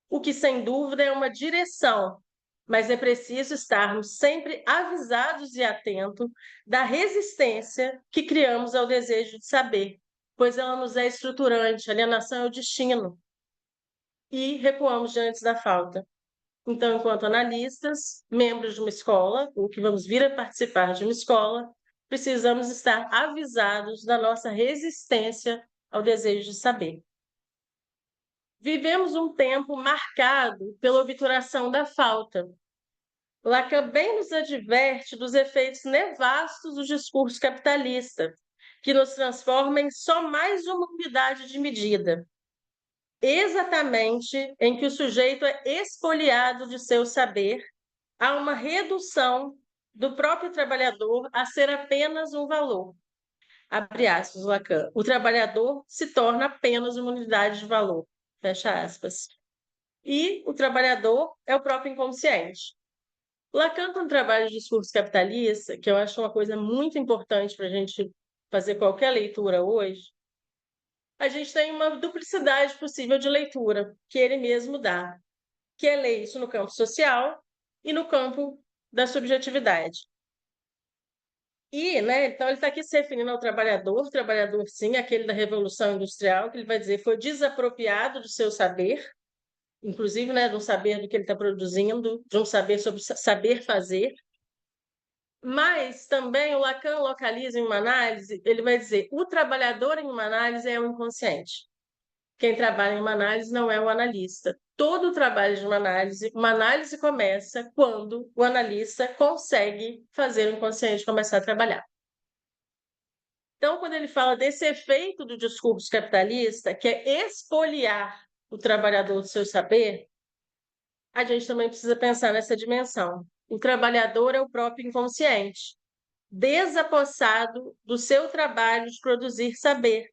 O que, sem dúvida, é uma direção, mas é preciso estarmos sempre avisados e atentos da resistência que criamos ao desejo de saber, pois ela nos é estruturante, alienação é o destino, e recuamos diante da falta. Então, enquanto analistas, membros de uma escola, ou que vamos vir a participar de uma escola, precisamos estar avisados da nossa resistência ao desejo de saber. Vivemos um tempo marcado pela obturação da falta. Lacan bem nos adverte dos efeitos nefastos do discurso capitalista, que nos transforma em só mais uma unidade de medida, exatamente em que o sujeito é expoliado de seu saber, há uma redução do próprio trabalhador a ser apenas um valor. Abre aspas, Lacan. O trabalhador se torna apenas uma unidade de valor. Fecha aspas. E o trabalhador é o próprio inconsciente. Lacan, quando trabalha o discurso capitalista, que eu acho uma coisa muito importante para a gente fazer qualquer leitura hoje, a gente tem uma duplicidade possível de leitura, que ele mesmo dá, que é ler isso no campo social e no campo da subjetividade. E, né, então ele está aqui se referindo ao trabalhador sim, aquele da Revolução Industrial, que ele vai dizer foi desapropriado do seu saber, inclusive, né, do saber do que ele está produzindo, de um saber sobre saber fazer. Mas também o Lacan localiza em uma análise, ele vai dizer o trabalhador em uma análise é o inconsciente. Quem trabalha em uma análise não é o analista. Todo o trabalho de uma análise começa quando o analista consegue fazer o inconsciente começar a trabalhar. Então, quando ele fala desse efeito do discurso capitalista, que é expoliar o trabalhador do seu saber, a gente também precisa pensar nessa dimensão. O trabalhador é o próprio inconsciente, desapossado do seu trabalho de produzir saber.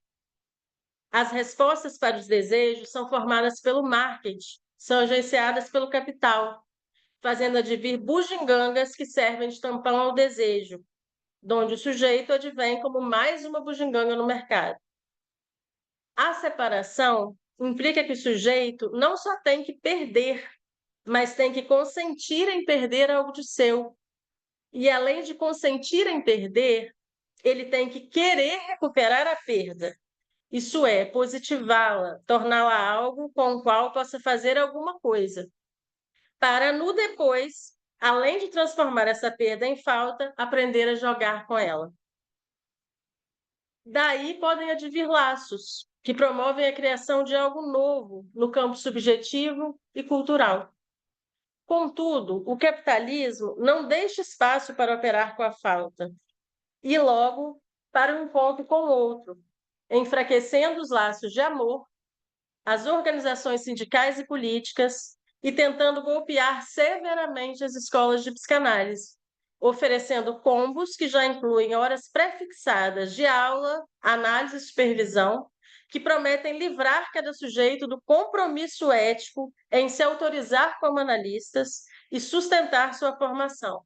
As respostas para os desejos são formadas pelo marketing, são agenciadas pelo capital, fazendo advir bugigangas que servem de tampão ao desejo, onde o sujeito advém como mais uma bugiganga no mercado. A separação implica que o sujeito não só tem que perder, mas tem que consentir em perder algo de seu. E, além de consentir em perder, ele tem que querer recuperar a perda. Isso é, positivá-la, torná-la algo com o qual possa fazer alguma coisa. Para, no depois, além de transformar essa perda em falta, aprender a jogar com ela. Daí podem advir laços, que promovem a criação de algo novo no campo subjetivo e cultural. Contudo, o capitalismo não deixa espaço para operar com a falta, e logo para um encontro com o outro, enfraquecendo os laços de amor, as organizações sindicais e políticas, e tentando golpear severamente as escolas de psicanálise, oferecendo combos que já incluem horas pré-fixadas de aula, análise e supervisão, que prometem livrar cada sujeito do compromisso ético em se autorizar como analistas e sustentar sua formação.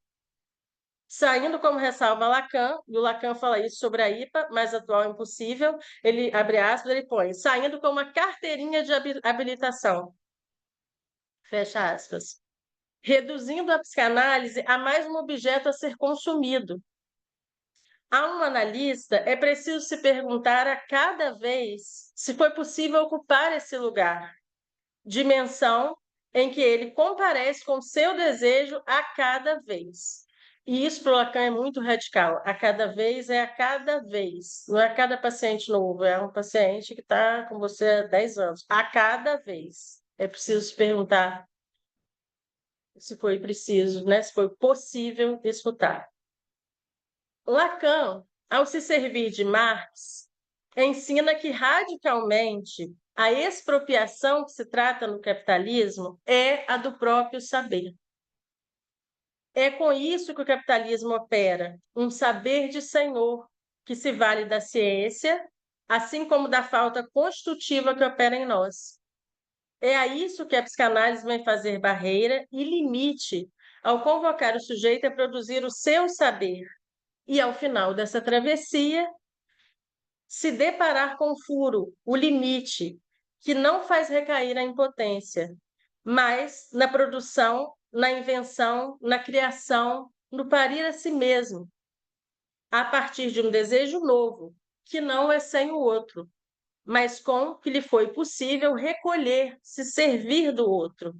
Saindo, como ressalva Lacan, e o Lacan fala isso sobre a IPA, mais atual impossível, ele, abre aspas, ele põe, saindo com uma carteirinha de habilitação, fecha aspas, reduzindo a psicanálise a mais um objeto a ser consumido. A um analista, é preciso se perguntar a cada vez se foi possível ocupar esse lugar, dimensão em que ele comparece com o seu desejo a cada vez. E isso para o Lacan é muito radical. A cada vez é a cada vez. Não é a cada paciente novo, é um paciente que está com você há 10 anos. A cada vez. É preciso se perguntar se foi preciso, né? Se foi possível escutar. Lacan, ao se servir de Marx, ensina que radicalmente a expropriação que se trata no capitalismo é a do próprio saber. É com isso que o capitalismo opera, um saber de senhor que se vale da ciência, assim como da falta constitutiva que opera em nós. É a isso que a psicanálise vem fazer barreira e limite ao convocar o sujeito a produzir o seu saber e, ao final dessa travessia, se deparar com o furo, o limite, que não faz recair a impotência, mas na produção, na invenção, na criação, no parir a si mesmo, a partir de um desejo novo, que não é sem o outro, mas com que lhe foi possível recolher, se servir do outro,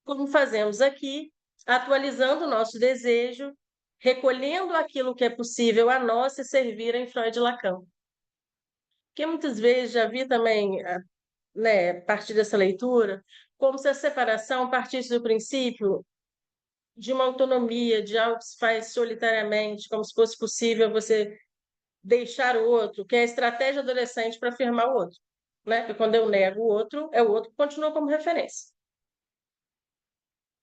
como fazemos aqui, atualizando o nosso desejo, recolhendo aquilo que é possível a nós se servir em Freud e Lacan. Porque muitas vezes já vi também, né, a partir dessa leitura, como se a separação partisse do princípio de uma autonomia, de algo que se faz solitariamente, como se fosse possível você deixar o outro, que é a estratégia adolescente para afirmar o outro. Né? Porque quando eu nego o outro, é o outro que continua como referência.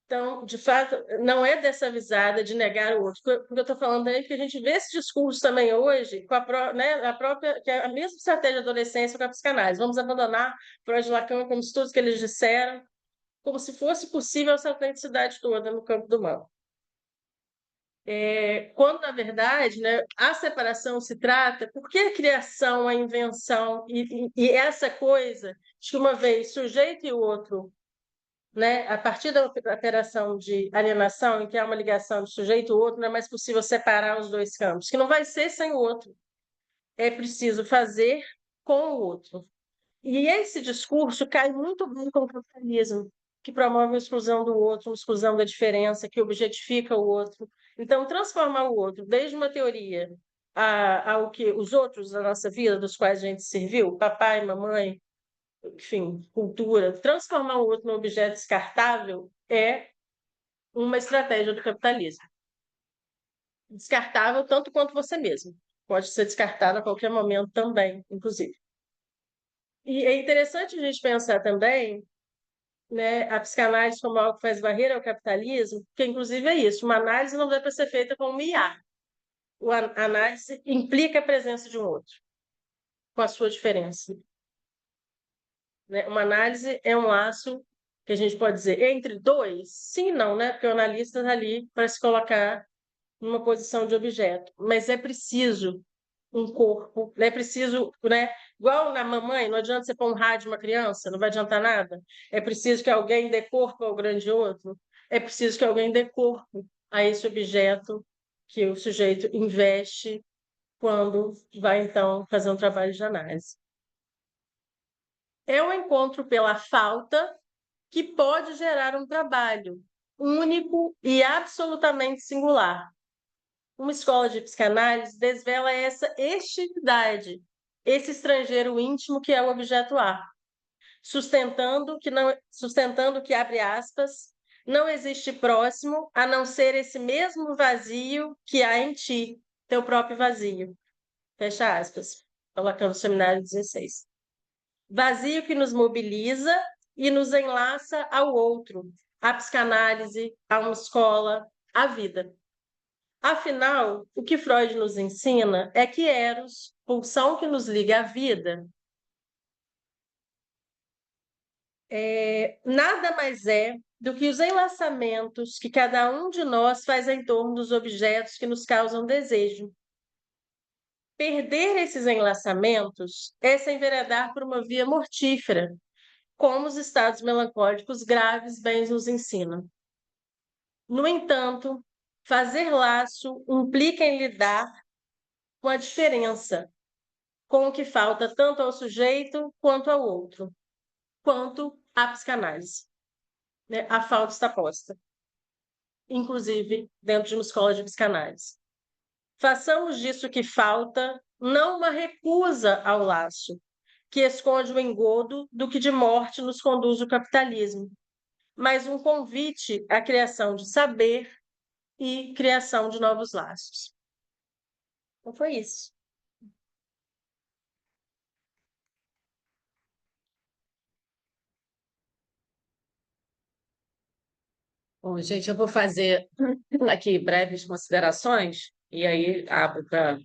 Então, de fato, não é dessa visada de negar o outro. Porque eu estou falando aí que a gente vê esse discurso também hoje, com né, a própria, que é a mesma estratégia da adolescência com a psicanálise. Vamos abandonar Freud e Lacan como se tudo que eles disseram, como se fosse possível essa autenticidade toda no campo do mal. Quando, na verdade, né, a separação se trata, por que a criação, a invenção e essa coisa de que uma vez sujeito e outro, né, a partir da operação de alienação, em que há uma ligação de sujeito e outro, não é mais possível separar os dois campos, que não vai ser sem o outro. É preciso fazer com o outro. E esse discurso cai muito bem com o capitalismo, que promove a exclusão do outro, a exclusão da diferença, que objetifica o outro. Então, transformar o outro, desde uma teoria ao que os outros da nossa vida, dos quais a gente serviu, papai, mamãe, enfim, cultura, transformar o outro num objeto descartável é uma estratégia do capitalismo. Descartável tanto quanto você mesmo. Pode ser descartado a qualquer momento também, inclusive. E é interessante a gente pensar também, né, a psicanálise como algo que faz barreira ao capitalismo, porque, inclusive, é isso. Uma análise não deve para ser feita com um IA. A análise implica a presença de um outro, com a sua diferença. Né? Uma análise é um laço que a gente pode dizer entre dois? Sim e não, né? Porque o analista está ali para se colocar numa posição de objeto. Mas é preciso um corpo, é preciso, né? Igual na mamãe, não adianta você pôr um rádio uma criança, não vai adiantar nada. É preciso que alguém dê corpo ao grande outro. É preciso que alguém dê corpo a esse objeto que o sujeito investe quando vai, então, fazer um trabalho de análise. É o encontro pela falta que pode gerar um trabalho único e absolutamente singular. Uma escola de psicanálise desvela essa extividade, esse estrangeiro íntimo que é o objeto A, sustentando que, abre aspas, não existe próximo a não ser esse mesmo vazio que há em ti, teu próprio vazio. Fecha aspas. Colocando o seminário 16. Vazio que nos mobiliza e nos enlaça ao outro, à psicanálise, a uma escola, à vida. Afinal, o que Freud nos ensina é que Eros, pulsão que nos liga à vida, nada mais é do que os enlaçamentos que cada um de nós faz em torno dos objetos que nos causam desejo. Perder esses enlaçamentos é se enveredar por uma via mortífera, como os estados melancólicos graves bem nos ensinam. No entanto, fazer laço implica em lidar com a diferença, com o que falta tanto ao sujeito quanto ao outro, quanto à psicanálise. né, a falta está posta, inclusive dentro de uma escola de psicanálise. Façamos disso que falta não uma recusa ao laço, que esconde o engodo do que de morte nos conduz o capitalismo, mas um convite à criação de saber e criação de novos laços. Então foi isso. Bom, gente, eu vou fazer aqui breves considerações e aí abro para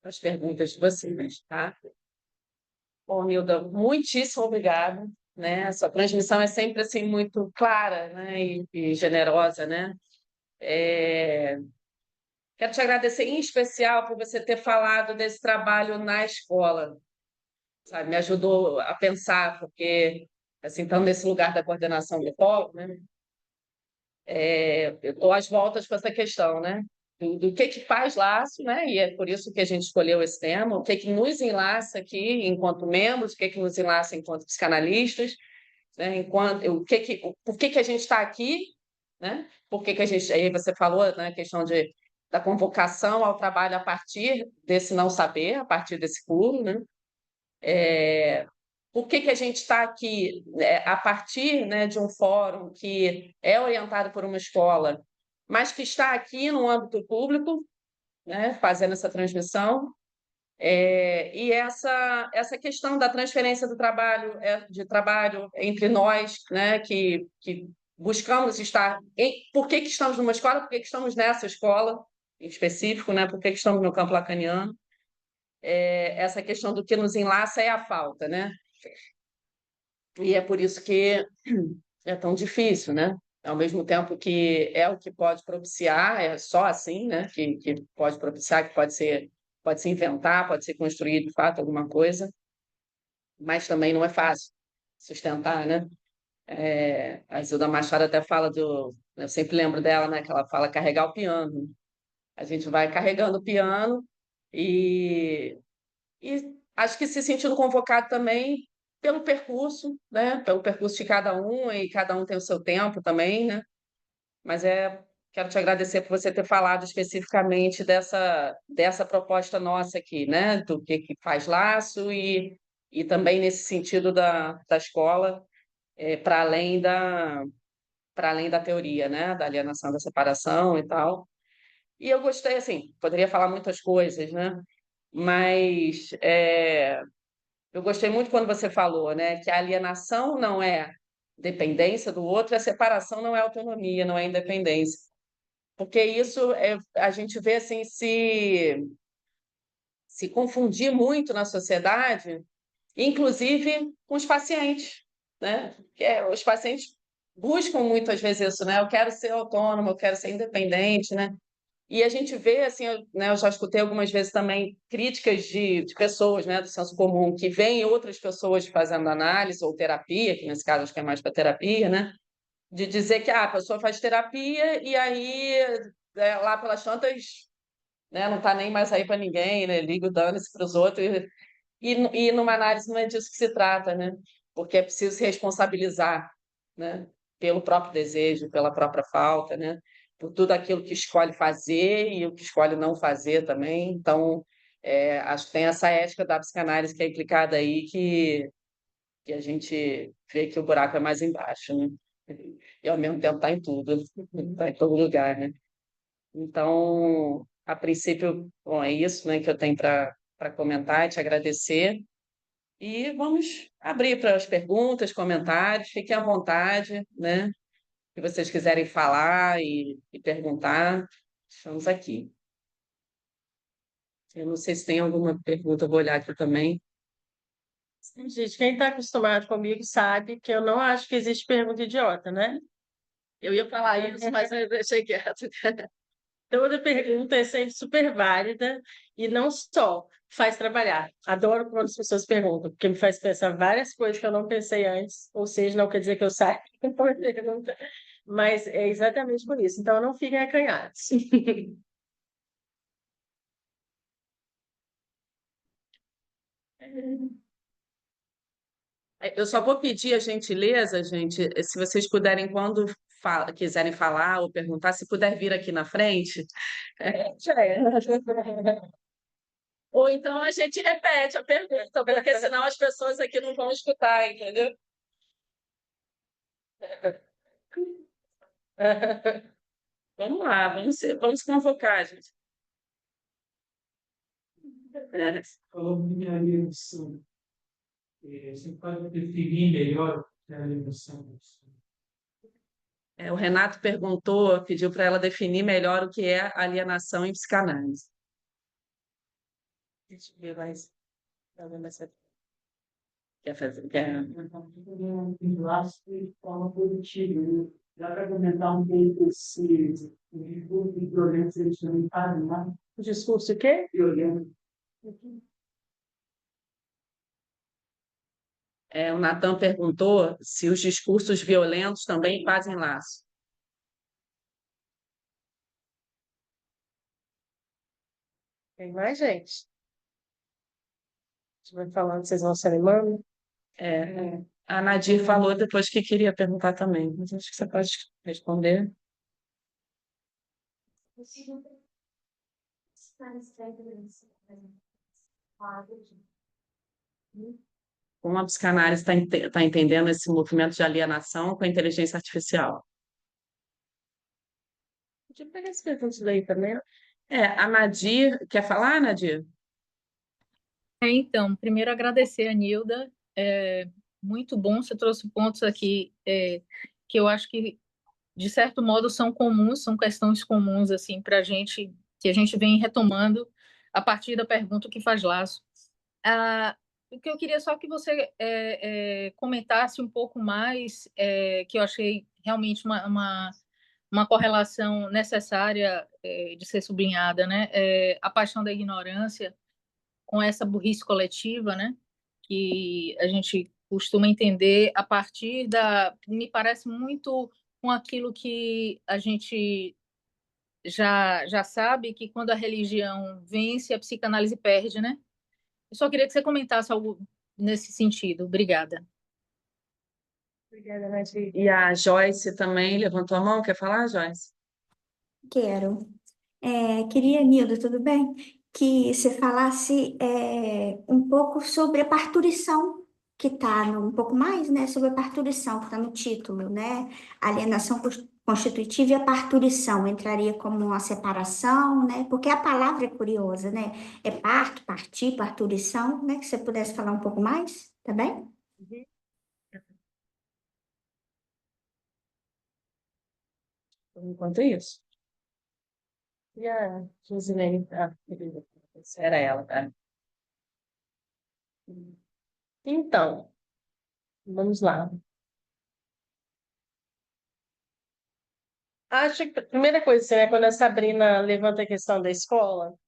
as perguntas de vocês, tá? Bom, Nilda, muitíssimo obrigada, né? A sua transmissão é sempre assim muito clara, né? E generosa, né? É, Quero te agradecer em especial por você ter falado desse trabalho na escola, sabe? Me ajudou a pensar, porque assim, então nesse lugar da coordenação do polo, né? Eu estou às voltas com essa questão, né? Do que faz laço, né? E é por isso que a gente escolheu esse tema, o que nos enlaça aqui enquanto membros, o que nos enlaça enquanto psicanalistas, né? Por que a gente está aqui, né? Por que a gente, aí você falou, né, a questão da convocação ao trabalho a partir desse não saber, a partir desse furo, né? Por que a gente está aqui, a partir, né, de um fórum que é orientado por uma escola, mas que está aqui no âmbito público, né, fazendo essa transmissão. E essa questão da transferência do trabalho, de trabalho entre nós, né, que buscamos estar. Por que estamos numa escola? Por que estamos nessa escola em específico? Né? Por que estamos no campo lacaniano? Essa questão do que nos enlaça é a falta, né? E é por isso que é tão difícil, né? Ao mesmo tempo que é o que pode propiciar, é só assim, né? Que pode propiciar, que pode se inventar, pode se construir de fato alguma coisa, mas também não é fácil sustentar, né? A Zilda Machado até fala eu sempre lembro dela, né? Que ela fala carregar o piano. A gente vai carregando o piano e, e acho que se sentindo convocado também pelo percurso, né? Pelo percurso de cada um, e cada um tem o seu tempo também, né? Mas quero te agradecer por você ter falado especificamente dessa proposta nossa aqui, né? Do que faz laço e também nesse sentido da escola, para além da teoria, né? Da alienação, da separação e tal. E eu gostei, assim, poderia falar muitas coisas, né? Mas eu gostei muito quando você falou, né, que a alienação não é dependência do outro, a separação não é autonomia, não é independência. Porque isso a gente vê assim se confundir muito na sociedade, inclusive com os pacientes, né? Os pacientes buscam muitas vezes isso, né? Eu quero ser autônomo, eu quero ser independente, né? E a gente vê, assim, né, eu já escutei algumas vezes também críticas de pessoas, né, do senso comum, que veem outras pessoas fazendo análise ou terapia, que nesse caso acho que é mais para terapia, né, de dizer que a pessoa faz terapia e aí lá pelas tantas, né, não está nem mais aí para ninguém, né, liga o dane-se para os outros. E numa análise não é disso que se trata, né, porque é preciso se responsabilizar, né, pelo próprio desejo, pela própria falta, né, por tudo aquilo que escolhe fazer e o que escolhe não fazer também. Então, acho que tem essa ética da psicanálise que é implicada aí, que a gente vê que o buraco é mais embaixo, né? E ao mesmo tempo está em tudo, está em todo lugar, né? Então, a princípio, bom, é isso, né, que eu tenho para comentar e te agradecer. E vamos abrir para as perguntas, comentários, fiquem à vontade, né? Se vocês quiserem falar e perguntar, estamos aqui. Eu não sei se tem alguma pergunta, eu vou olhar aqui também. Gente, quem está acostumado comigo sabe que eu não acho que existe pergunta idiota, né? Eu ia falar isso, mas eu deixei quieto. Toda pergunta é sempre super válida e não só faz trabalhar. Adoro quando as pessoas perguntam, porque me faz pensar várias coisas que eu não pensei antes, ou seja, não quer dizer que eu saiba uma pergunta, mas é exatamente por isso. Então, não fiquem acanhados. Eu só vou pedir a gentileza, gente, se vocês puderem, quando quiserem falar ou perguntar, se puder vir aqui na frente. Ou então a gente repete a pergunta, porque senão as pessoas aqui não vão escutar, entendeu? Vamos lá, vamos convocar, gente. Falou minha alienação. Você pode definir melhor o que é alienação? O Renato pediu para ela definir melhor o que é alienação em psicanálise. Deixa eu ver mais. Quer fazer? Eu acho que de forma positiva, né? Dá para comentar um pouco esse discurso de violência eles também fazem, né? O discurso o quê? Violência. O Natan perguntou se os discursos violentos também fazem laço. Tem mais gente? A gente vai falando, vocês vão se animando? A Nadir falou depois que queria perguntar também, mas acho que você pode responder. Como a psicanálise está entendendo esse movimento de alienação com a inteligência artificial? Podia pegar esse perguntas daí também. A Nadir, quer falar, Nadir? Então, primeiro agradecer a Nilda, muito bom, você trouxe pontos aqui que eu acho que, de certo modo, são comuns, são questões comuns, assim, para a gente, que a gente vem retomando a partir da pergunta que faz laço. O que eu queria só que você comentasse um pouco mais, que eu achei realmente uma correlação necessária de ser sublinhada, né? A paixão da ignorância com essa burrice coletiva, né? Que a gente costuma entender a partir me parece muito com aquilo que a gente já sabe, que quando a religião vence, a psicanálise perde, né? Eu só queria que você comentasse algo nesse sentido. Obrigada. Obrigada, Nadir. E a Joyce também levantou a mão, quer falar, Joyce? Quero. Queria, Nildo, tudo bem? Que você falasse um pouco sobre a parturição, que está um pouco mais, né? Sobre a parturição, que está no título, né? Alienação constitutiva e a parturição entraria como uma separação, né? Porque a palavra é curiosa, né? É parto, partir, parturição, né? Que você pudesse falar um pouco mais, tá bem? Enquanto isso. E a Josilene? Era ela, tá? Então, vamos lá. Acho que a primeira coisa, assim, né, quando a Sabrina levanta a questão da escola,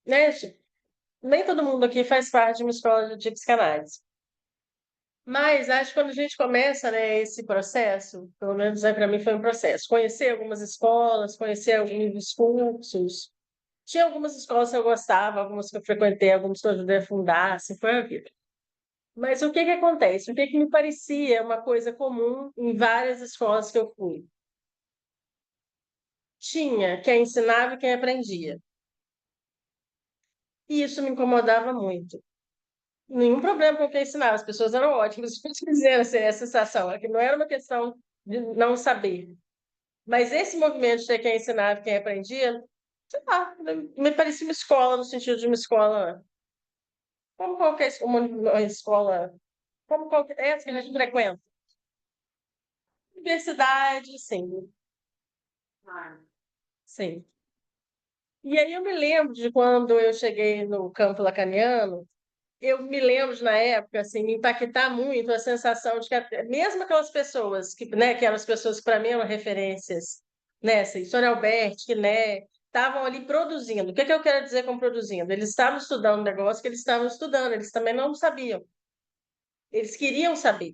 né, nem todo mundo aqui faz parte de uma escola de psicanálise. Mas acho que quando a gente começa, né, esse processo, pelo menos para mim foi um processo, conhecer algumas escolas, conhecer alguns cursos. Tinha algumas escolas que eu gostava, algumas que eu frequentei, algumas que eu ajudei a fundar, assim foi a vida. Mas o que que acontece? O que que me parecia uma coisa comum em várias escolas que eu fui? Tinha quem ensinava e quem aprendia. E isso me incomodava muito. Nenhum problema com quem ensinava, as pessoas eram ótimas, dizendo assim, a sensação, é que não era uma questão de não saber. Mas esse movimento de ter quem ensinava e quem aprendia, sei lá, me parecia uma escola, no sentido de uma escola, como qualquer uma escola, como qualquer, essa que a gente frequenta. Universidade, sim. Sim. E aí eu me lembro de quando eu cheguei no campo lacaniano, eu me lembro de, na época, assim, me impactar muito a sensação de que mesmo aquelas pessoas que, né, que eram as pessoas que para mim eram referências, né, assim, Sônia Alberti, né, estavam ali produzindo. O que que eu quero dizer com produzindo? Eles estavam estudando um negócio que eles estavam estudando, eles também não sabiam. Eles queriam saber.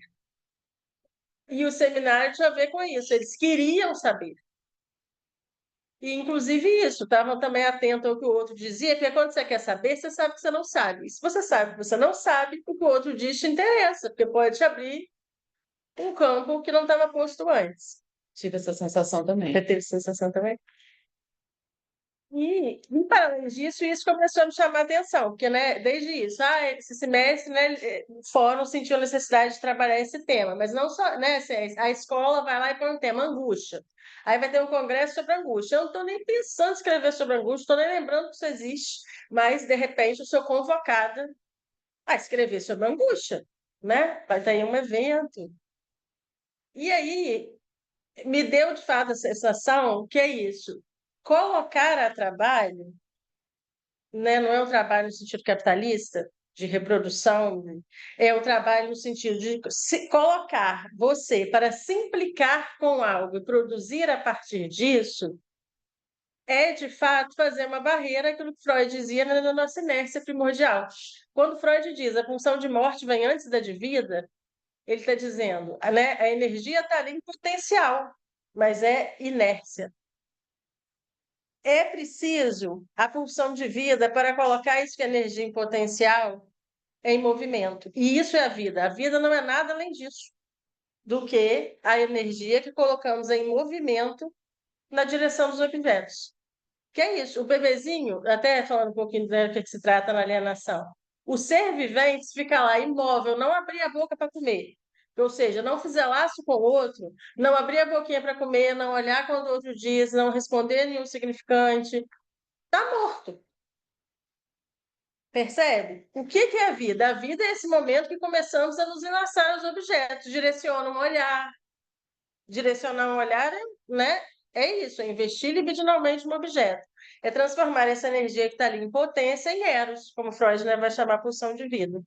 E o seminário tinha a ver com isso, eles queriam saber. E, inclusive, isso, estavam também atentos ao que o outro dizia, porque quando você quer saber, você sabe que você não sabe. E se você sabe que você não sabe, o que o outro diz te interessa, porque pode te abrir um campo que não estava posto antes. Tive essa sensação também. Você teve essa sensação também? E, em paralelo disso, isso começou a me chamar a atenção, porque, né, desde isso, esse semestre, né, o fórum sentiu a necessidade de trabalhar esse tema, mas não só, né, assim, a escola vai lá e põe um tema, angústia. Aí vai ter um congresso sobre angústia. Eu não estou nem pensando em escrever sobre angústia, estou nem lembrando que isso existe, mas, de repente, eu sou convocada a escrever sobre angústia, né? Vai ter aí um evento. E aí, me deu, de fato, a sensação que é isso, colocar a trabalho, né? Não é um trabalho no sentido capitalista, de reprodução, é o trabalho no sentido de se colocar você para se implicar com algo e produzir a partir disso, é de fato fazer uma barreira, aquilo que Freud dizia na nossa inércia primordial. Quando Freud diz a pulsão de morte vem antes da de vida, ele está dizendo, né, a energia está ali em potencial, mas é inércia. É preciso a pulsão de vida para colocar isso que é energia em potencial em movimento. E isso é a vida. A vida não é nada além disso, do que a energia que colocamos em movimento na direção dos objetos. Que é isso. O bebezinho, até falando um pouquinho do que se trata na alienação, o ser vivente fica lá imóvel, não abrir a boca para comer. Ou seja, não fizer laço com o outro, não abrir a boquinha para comer, não olhar quando o outro diz, não responder nenhum significante, está morto. Percebe? O que é a vida? A vida é esse momento que começamos a nos enlaçar aos objetos, direcionar um olhar, né? É isso, é investir libidinalmente no objeto. É transformar essa energia que está ali em potência em eros, como Freud, né, vai chamar a pulsão de vida.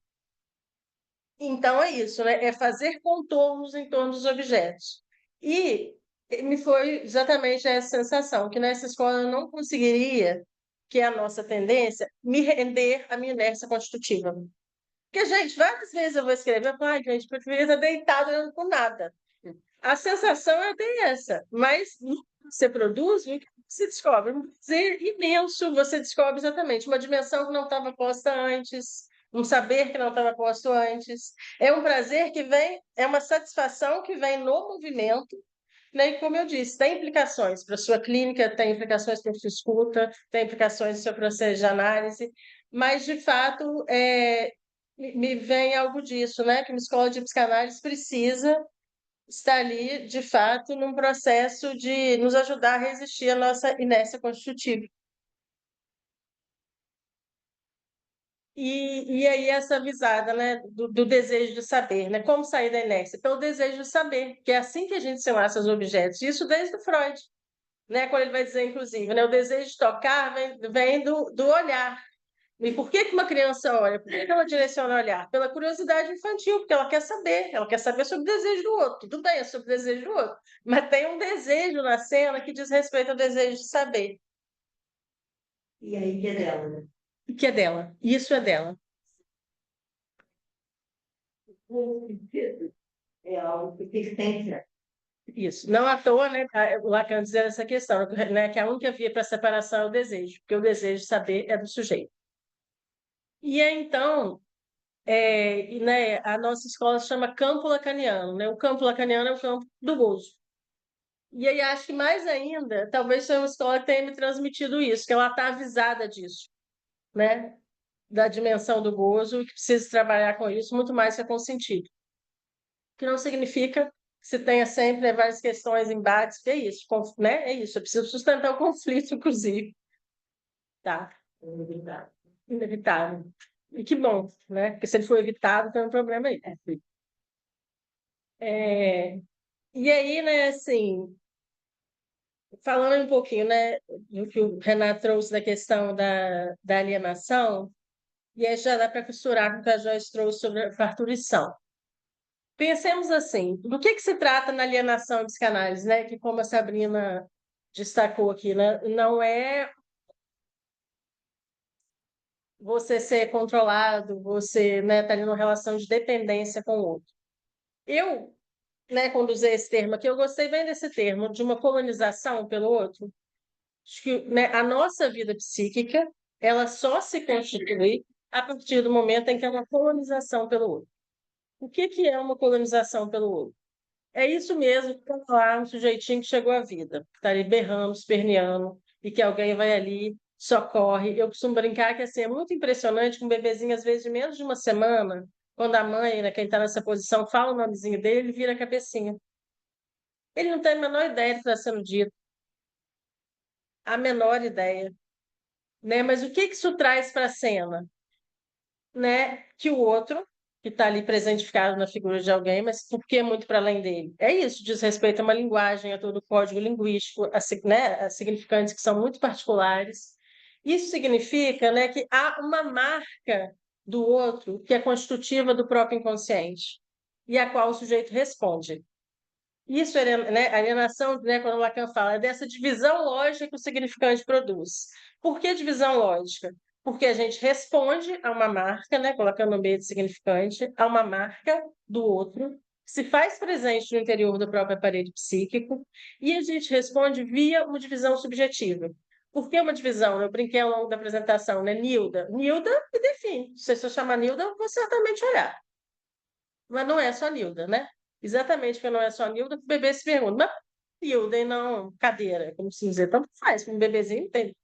Então é isso, né? É fazer contornos em torno dos objetos. E me foi exatamente essa sensação, que nessa escola eu não conseguiria, que é a nossa tendência, me render à minha inércia constitutiva. Porque, gente, várias vezes eu vou escrever, eu falo, ai, gente, preferia estar deitado olhando com nada. A sensação é bem essa, mas você produz, você descobre um prazer imenso, você descobre exatamente uma dimensão que não estava posta antes, um saber que não estava posto antes. É um prazer que vem, é uma satisfação que vem no movimento, né? E como eu disse, tem implicações para a sua clínica, tem implicações para a sua escuta, tem implicações no seu processo de análise, mas, de fato, me vem algo disso, né? Que uma escola de psicanálise precisa estar ali, de fato, num processo de nos ajudar a resistir à nossa inércia constitutiva. E aí essa visada, né, do desejo de saber, né? Como sair da inércia? Pelo desejo de saber, que é assim que a gente se enlaça aos objetos. Isso desde o Freud, né? Quando ele vai dizer, inclusive, né, o desejo de tocar vem do olhar. E por que uma criança olha? Por que ela direciona o olhar? Pela curiosidade infantil, porque ela quer saber sobre o desejo do outro. Tudo bem, é sobre o desejo do outro, mas tem um desejo na cena que diz respeito ao desejo de saber. E aí que é dela, né? E que é dela. Isso é dela. É algo que persistência. Isso. Não à toa, né, o Lacan dizer essa questão, né, que a única via para a separação é o desejo, porque o desejo de saber é do sujeito. E aí, então, né, a nossa escola se chama campo lacaniano, né? O campo lacaniano é o campo do gozo. E aí acho que mais ainda, talvez seja uma escola que tenha me transmitido isso, que ela está avisada disso, né? Da dimensão do gozo e que precisa trabalhar com isso muito mais que com sentido. Que não significa que se tenha sempre várias questões, embates, que é isso, né? É isso, eu preciso sustentar o conflito, inclusive. Tá? Inevitável. E que bom, né? Porque se ele for evitado, tem um problema aí. E aí, né, assim, falando um pouquinho, né, do que o Renato trouxe da questão da alienação, e aí já dá para costurar com o que a Joyce trouxe sobre a parturição. Pensemos assim, do que se trata na alienação em psicanálise, né? Que como a Sabrina destacou aqui, né? Não é você ser controlado, você, né, tá ali numa relação de dependência com o outro. Eu, né, quando usei esse termo aqui, eu gostei bem desse termo, de uma colonização pelo outro, Acho que, né, a nossa vida psíquica, ela só se constitui a partir do momento em que é uma colonização pelo outro. O que que é uma colonização pelo outro? É isso mesmo que tá lá um sujeitinho que chegou à vida, que está ali berrando, esperneando, e que alguém vai ali, socorre. Eu costumo brincar que assim, é muito impressionante que um bebezinho, às vezes, de menos de uma semana, quando a mãe, né, quem está nessa posição, fala o nomezinho dele, ele vira a cabecinha. Ele não tem a menor ideia do que está sendo dito, a menor ideia, né? Mas o que que isso traz para a cena? Né, que o outro, que está ali presentificado na figura de alguém, mas porque é muito para além dele. É isso, diz respeito a uma linguagem, a todo o código linguístico, né, a significantes que são muito particulares. Isso significa, né, que há uma marca do outro que é constitutiva do próprio inconsciente e a qual o sujeito responde. Isso, né, a alienação, né, quando Lacan fala, é dessa divisão lógica que o significante produz. Por que divisão lógica? Porque a gente responde a uma marca, né, colocando no meio de significante, a uma marca do outro, que se faz presente no interior do próprio aparelho psíquico, e a gente responde via uma divisão subjetiva. Por que uma divisão? Eu brinquei ao longo da apresentação, né? Nilda. Nilda me define. Se eu chamar Nilda, eu vou certamente olhar. Mas não é só Nilda, né? Exatamente porque não é só Nilda, que o bebê se pergunta, mas Nilda e não cadeira, como se dizer, tanto faz, com um bebezinho tem.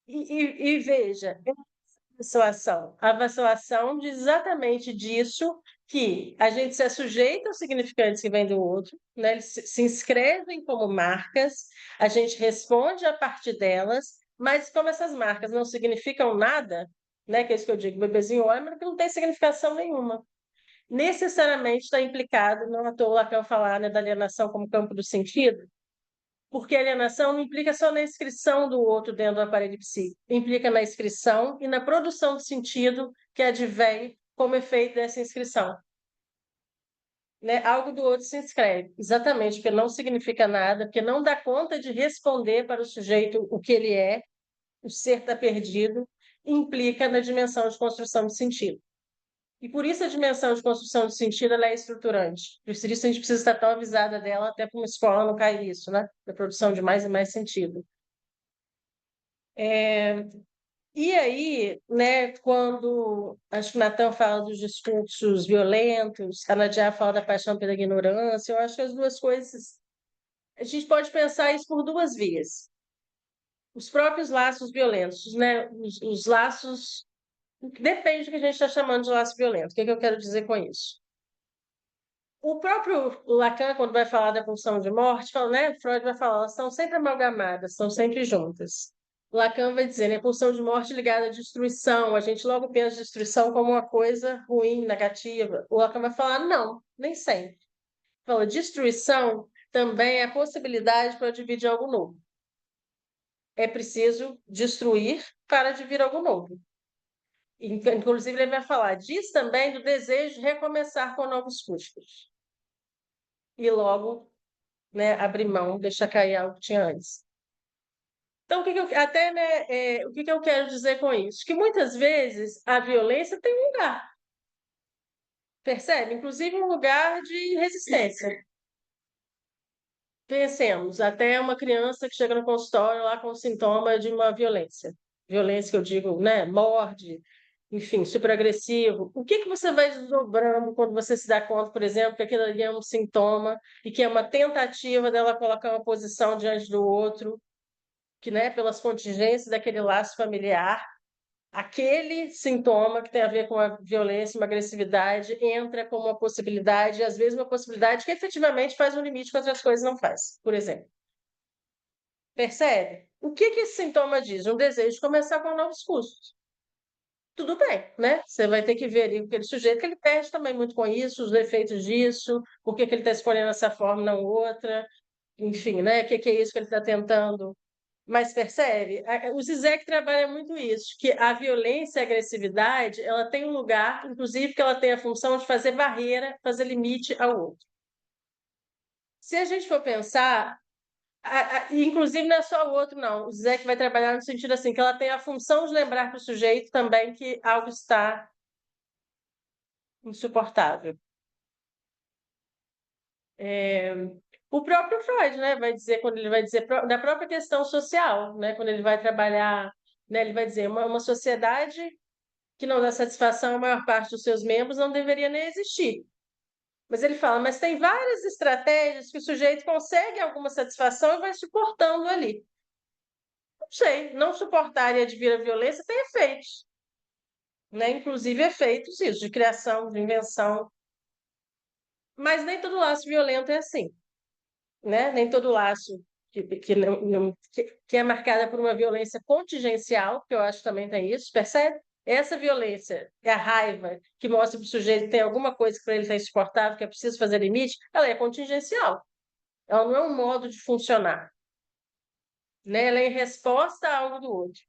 E veja, a vacilação diz exatamente disso, que a gente se sujeita aos significantes que vêm do outro, né? Eles se inscrevem como marcas, a gente responde a partir delas, mas como essas marcas não significam nada, né? Que é isso que eu digo, o bebezinho olha, mas não tem significação nenhuma, necessariamente está implicado, não à toa Lacan falar, né, da alienação como campo do sentido, porque a alienação não implica só na inscrição do outro dentro do aparelho psíquico, implica na inscrição e na produção de sentido que advém como efeito dessa inscrição. Né? Algo do outro se inscreve, exatamente, porque não significa nada, porque não dá conta de responder para o sujeito o que ele é, o ser está perdido, implica na dimensão de construção de sentido. E por isso a dimensão de construção de sentido ela é estruturante. Por isso a gente precisa estar tão avisada dela, até para uma escola não cair nisso, né? Da produção de mais e mais sentido. E aí, né, quando acho que o Natan fala dos discursos violentos, a Nadia fala da paixão pela ignorância, eu acho que as duas coisas. A gente pode pensar isso por duas vias. Os próprios laços violentos, né? Os laços. Depende do que a gente está chamando de laço violento. O que eu quero dizer com isso? O próprio Lacan, quando vai falar da pulsão de morte, fala, né? Freud vai falar, elas estão sempre amalgamadas, estão sempre juntas. Lacan vai dizer, né? Pulsão de morte ligada à destruição. A gente logo pensa destruição como uma coisa ruim, negativa. O Lacan vai falar, não, nem sempre. Fala, destruição também é a possibilidade para dividir algo novo. É preciso destruir para dividir algo novo. Inclusive, ele vai falar, diz também do desejo de recomeçar com novos custos. E logo, né, abrir mão, deixar cair algo que tinha antes. Então, até, né, o que eu quero dizer com isso? Que muitas vezes a violência tem um lugar, percebe? Inclusive um lugar de resistência. Pensemos, até uma criança que chega no consultório lá com sintoma de uma violência. Violência que eu digo, né, morde, enfim, super agressivo. O que você vai desdobrando quando você se dá conta, por exemplo, que aquilo ali é um sintoma e que é uma tentativa dela colocar uma posição diante do outro, que, né, pelas contingências daquele laço familiar, aquele sintoma que tem a ver com a violência, uma agressividade, entra como uma possibilidade, e às vezes uma possibilidade que efetivamente faz um limite que outras coisas não faz, por exemplo. Percebe? O que esse sintoma diz? Um desejo de começar com novos custos. Tudo bem, né? Você vai ter que ver ali aquele sujeito que ele perde também muito com isso, os efeitos disso, por que ele está escolhendo essa forma, não outra, enfim, né? O que é isso que ele está tentando. Mas percebe? O Zizek trabalha muito isso, que a violência e a agressividade, ela tem um lugar, inclusive que ela tem a função de fazer barreira, fazer limite ao outro. Se a gente for pensar, inclusive não é só o outro, não. O Zizek vai trabalhar no sentido assim, que ela tem a função de lembrar para o sujeito também que algo está insuportável. O próprio Freud, né, vai dizer, quando ele vai dizer da própria questão social, né, quando ele vai trabalhar, né, ele vai dizer uma sociedade que não dá satisfação à maior parte dos seus membros não deveria nem existir. Mas ele fala, mas tem várias estratégias que o sujeito consegue alguma satisfação e vai suportando ali. Não sei, não suportar e advir a violência tem efeitos, né? Inclusive efeitos isso, de criação, de invenção. Mas nem todo laço violento é assim, né? Nem todo laço que é marcada por uma violência contingencial, que eu acho que também tem isso, percebe? Essa violência, é a raiva que mostra para o sujeito que tem alguma coisa que para ele está insuportável, que é preciso fazer limite, ela é contingencial. Ela não é um modo de funcionar, né? Ela é em resposta a algo do outro.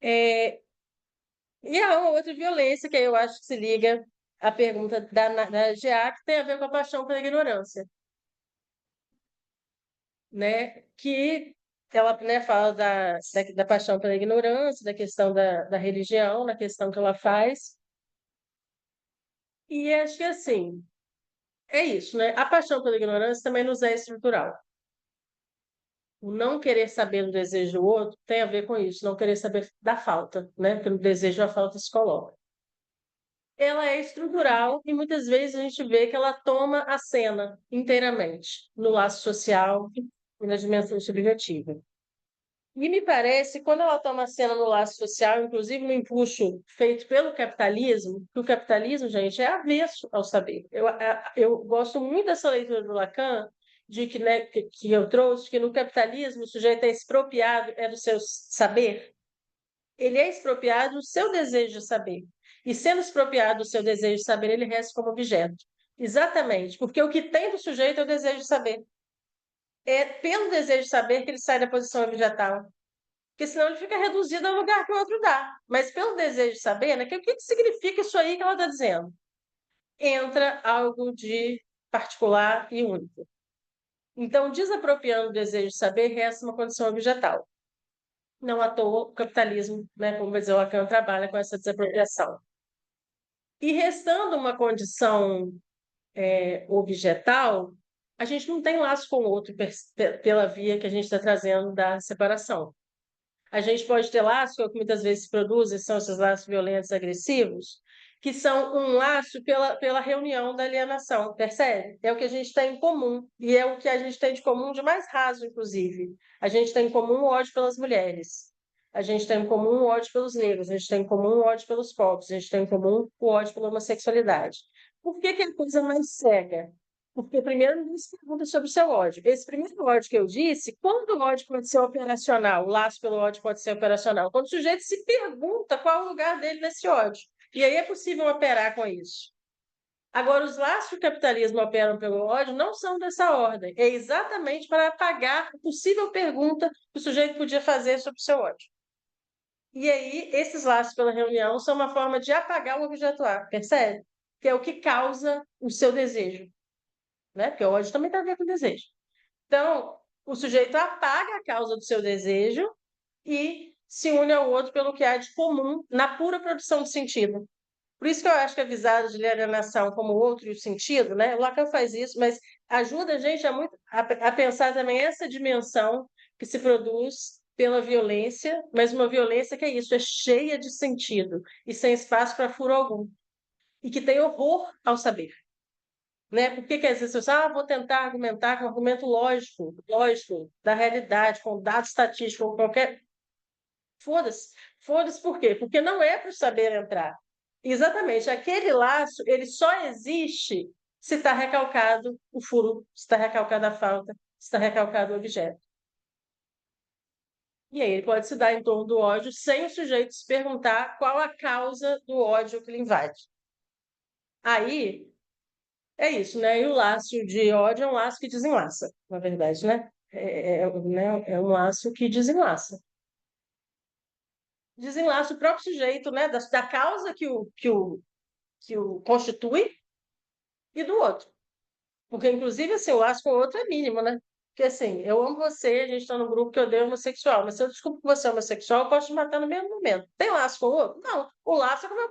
E há uma outra violência que eu acho que se liga à pergunta da GA, que tem a ver com a paixão pela ignorância, né? Que ela, né, fala da paixão pela ignorância, da questão da religião, na questão que ela faz. E acho que assim, é isso, né? A paixão pela ignorância também nos é estrutural. O não querer saber do desejo do outro tem a ver com isso, não querer saber da falta, né? Porque no desejo a falta se coloca. Ela é estrutural e muitas vezes a gente vê que ela toma a cena inteiramente, no laço social e na dimensão subjetiva. E me parece, quando ela toma a cena no laço social, inclusive no empuxo feito pelo capitalismo, que o capitalismo, gente, é avesso ao saber. Eu gosto muito dessa leitura do Lacan, de que, né, que eu trouxe, que no capitalismo o sujeito é expropriado do seu saber. Ele é expropriado do seu desejo de saber. E sendo expropriado do seu desejo de saber, ele resta como objeto. Exatamente, porque o que tem do sujeito é o desejo de saber. É pelo desejo de saber que ele sai da posição objetal. Porque senão ele fica reduzido ao lugar que o outro dá. Mas pelo desejo de saber, né, o que significa isso aí que ela está dizendo? Entra algo de particular e único. Então, desapropriando o desejo de saber, resta uma condição objetal. Não à toa, o capitalismo, né, como vai dizer o Lacan, trabalha com essa desapropriação. E restando uma condição objetal, a gente não tem laço com o outro pela via que a gente está trazendo da separação. A gente pode ter laços, que muitas vezes se produzem, são esses laços violentos, agressivos, que são um laço pela reunião da alienação, percebe? É o que a gente tem em comum, e é o que a gente tem de comum de mais raso, inclusive. A gente tem em comum o ódio pelas mulheres, a gente tem em comum o ódio pelos negros, a gente tem em comum o ódio pelos pobres, a gente tem em comum o ódio pela homossexualidade. Por que é a coisa mais cega? Porque primeiro ninguém se pergunta sobre o seu ódio. Esse primeiro ódio que eu disse, quando o ódio pode ser operacional, o laço pelo ódio pode ser operacional, quando o sujeito se pergunta qual é o lugar dele nesse ódio. E aí é possível operar com isso. Agora, os laços que o capitalismo operam pelo ódio não são dessa ordem. É exatamente para apagar a possível pergunta que o sujeito podia fazer sobre o seu ódio. E aí, esses laços pela reunião são uma forma de apagar o objeto A, percebe? Que é o que causa o seu desejo, né? Porque o ódio também tem a ver com desejo. Então, o sujeito apaga a causa do seu desejo e se une ao outro pelo que há de comum na pura produção de sentido. Por isso que eu acho que a visada de alienação como outro e o sentido, né? O Lacan faz isso, mas ajuda a gente a pensar também essa dimensão que se produz pela violência, mas uma violência que é isso, é cheia de sentido e sem espaço para furo algum. E que tem horror ao saber. Né? Por que às vezes você vou tentar argumentar com um argumento lógico da realidade, com dados estatísticos, com qualquer. Foda-se. Foda-se por quê? Porque não é para o saber entrar. Exatamente. Aquele laço, ele só existe se está recalcado o furo, se está recalcada a falta, se está recalcado o objeto. E aí ele pode se dar em torno do ódio sem o sujeito se perguntar qual a causa do ódio que lhe invade. Aí é isso, né? E o laço de ódio é um laço que desenlaça, na verdade, né? É um laço que desenlaça. Desenlaça o próprio sujeito, né? Da causa que o constitui e do outro. Porque, inclusive, assim, o laço com o outro é mínimo, né? Porque, assim, eu amo você, a gente está num grupo que eu odeio homossexual, mas se eu descubro que você é homossexual, eu posso te matar no mesmo momento. Tem laço com o outro? Não. O laço é com o meu.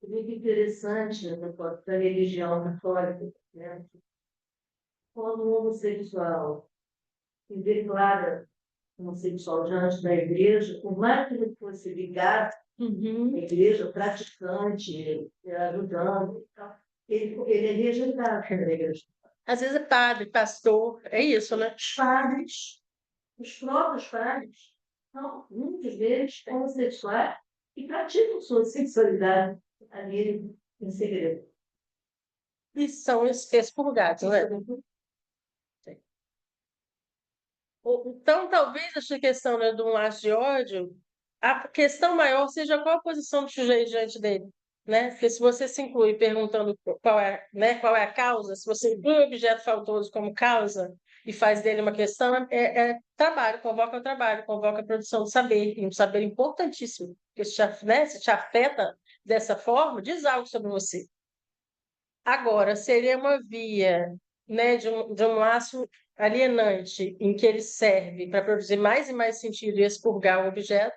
Muito interessante da religião católica, né? quando um homossexual se declara homossexual diante da igreja, por mais que ele fosse ligado à igreja, praticante, ajudando, e tal, ele é rejeitado pela igreja. Às vezes é padre, pastor, é isso, né? Os padres, os próprios padres, são muitos deles homossexuais e praticam sua sexualidade ali em segredo. E são expurgados, né? Então, talvez essa questão, né, de um laço de ódio, a questão maior seja qual a posição do sujeito diante dele, né? Porque se você se inclui perguntando qual é, né, qual é a causa, se você inclui o objeto faltoso como causa e faz dele uma questão, é trabalho, convoca a produção do saber, e um saber importantíssimo, porque se te afeta dessa forma, diz algo sobre você. Agora, seria uma via, né, de um laço alienante em que ele serve para produzir mais e mais sentido e expurgar o objeto,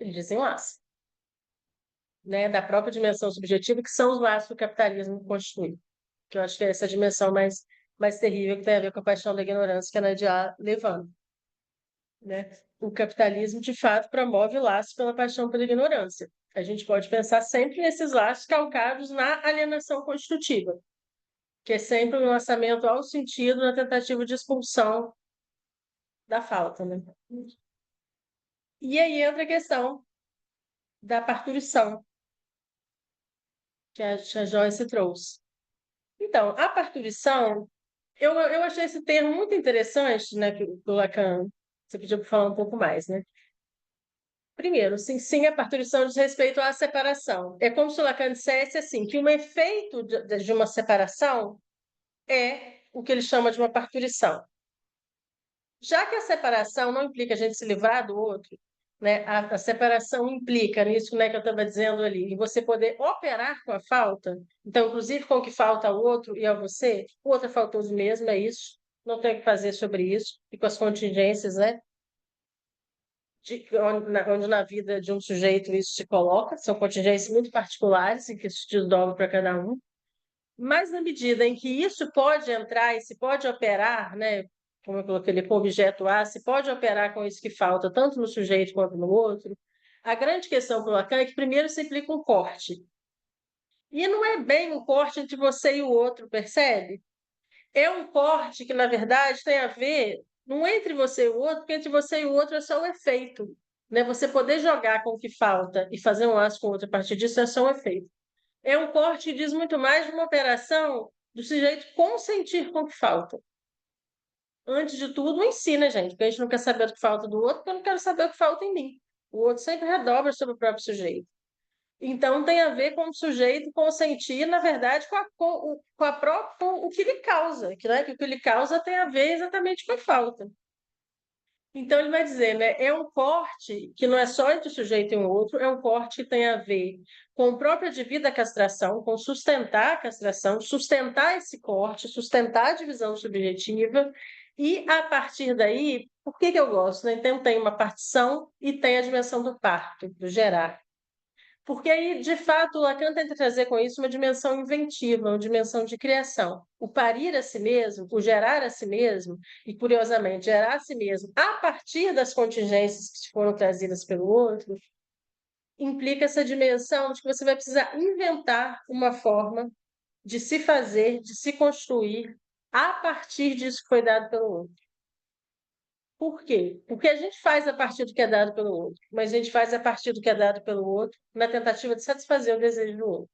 ele desenlaça, né, da própria dimensão subjetiva, que são os laços que o capitalismo constitui. Que eu acho que é essa dimensão mais terrível que tem a ver com a paixão da ignorância que a Nadia levanta, né? O capitalismo, de fato, promove laços pela paixão pela ignorância. A gente pode pensar sempre nesses laços calcados na alienação constitutiva, que é sempre um lançamento ao sentido na tentativa de expulsão da falta, né? E aí entra a questão da parturição, que a Joyce trouxe. Então, a parturição, eu achei esse termo muito interessante, né, que o Lacan, você pediu para falar um pouco mais, né? Primeiro, sim, a parturição diz respeito à separação. É como se o Lacan dissesse assim, que um efeito de uma separação é o que ele chama de uma parturição. Já que a separação não implica a gente se livrar do outro, né? A separação implica nisso, né, que eu estava dizendo ali, em você poder operar com a falta, então, inclusive com o que falta ao outro e a você, o outro é faltoso mesmo, é isso, não tem o que fazer sobre isso, e com as contingências, né, onde na vida de um sujeito isso se coloca, são contingências muito particulares, em que isso se desdobra para cada um, mas na medida em que isso pode entrar e se pode operar, né, como eu coloquei ali, com o objeto A, se pode operar com isso que falta, tanto no sujeito quanto no outro, a grande questão para o Lacan é que primeiro se implica um corte. E não é bem um corte entre você e o outro, percebe? É um corte que, na verdade, tem a ver não entre você e o outro, porque entre você e o outro é só o efeito. Né? Você poder jogar com o que falta e fazer um laço com o outro a partir disso é só o efeito. É um corte que diz muito mais de uma operação do sujeito consentir com o que falta. Antes de tudo, ensina, gente, porque a gente não quer saber do que falta do outro, porque eu não quero saber o que falta em mim. O outro sempre redobra sobre o próprio sujeito. Então, tem a ver com o sujeito consentir, na verdade, com a própria, com o que lhe causa, né? Que o que lhe causa tem a ver exatamente com a falta. Então, ele vai dizer, né? É um corte que não é só entre o sujeito e o outro, é um corte que tem a ver com o próprio advir da castração, com sustentar a castração, sustentar esse corte, sustentar a divisão subjetiva, e a partir daí, por que eu gosto? Né? Então, tem uma partição e tem a dimensão do parto, do gerar. Porque aí, de fato, o Lacan tenta trazer com isso uma dimensão inventiva, uma dimensão de criação. O parir a si mesmo, o gerar a si mesmo, e, curiosamente, gerar a si mesmo a partir das contingências que foram trazidas pelo outro, implica essa dimensão de que você vai precisar inventar uma forma de se fazer, de se construir a partir disso que foi dado pelo outro. Por quê? Porque a gente faz a partir do que é dado pelo outro, mas a gente faz a partir do que é dado pelo outro na tentativa de satisfazer o desejo do outro.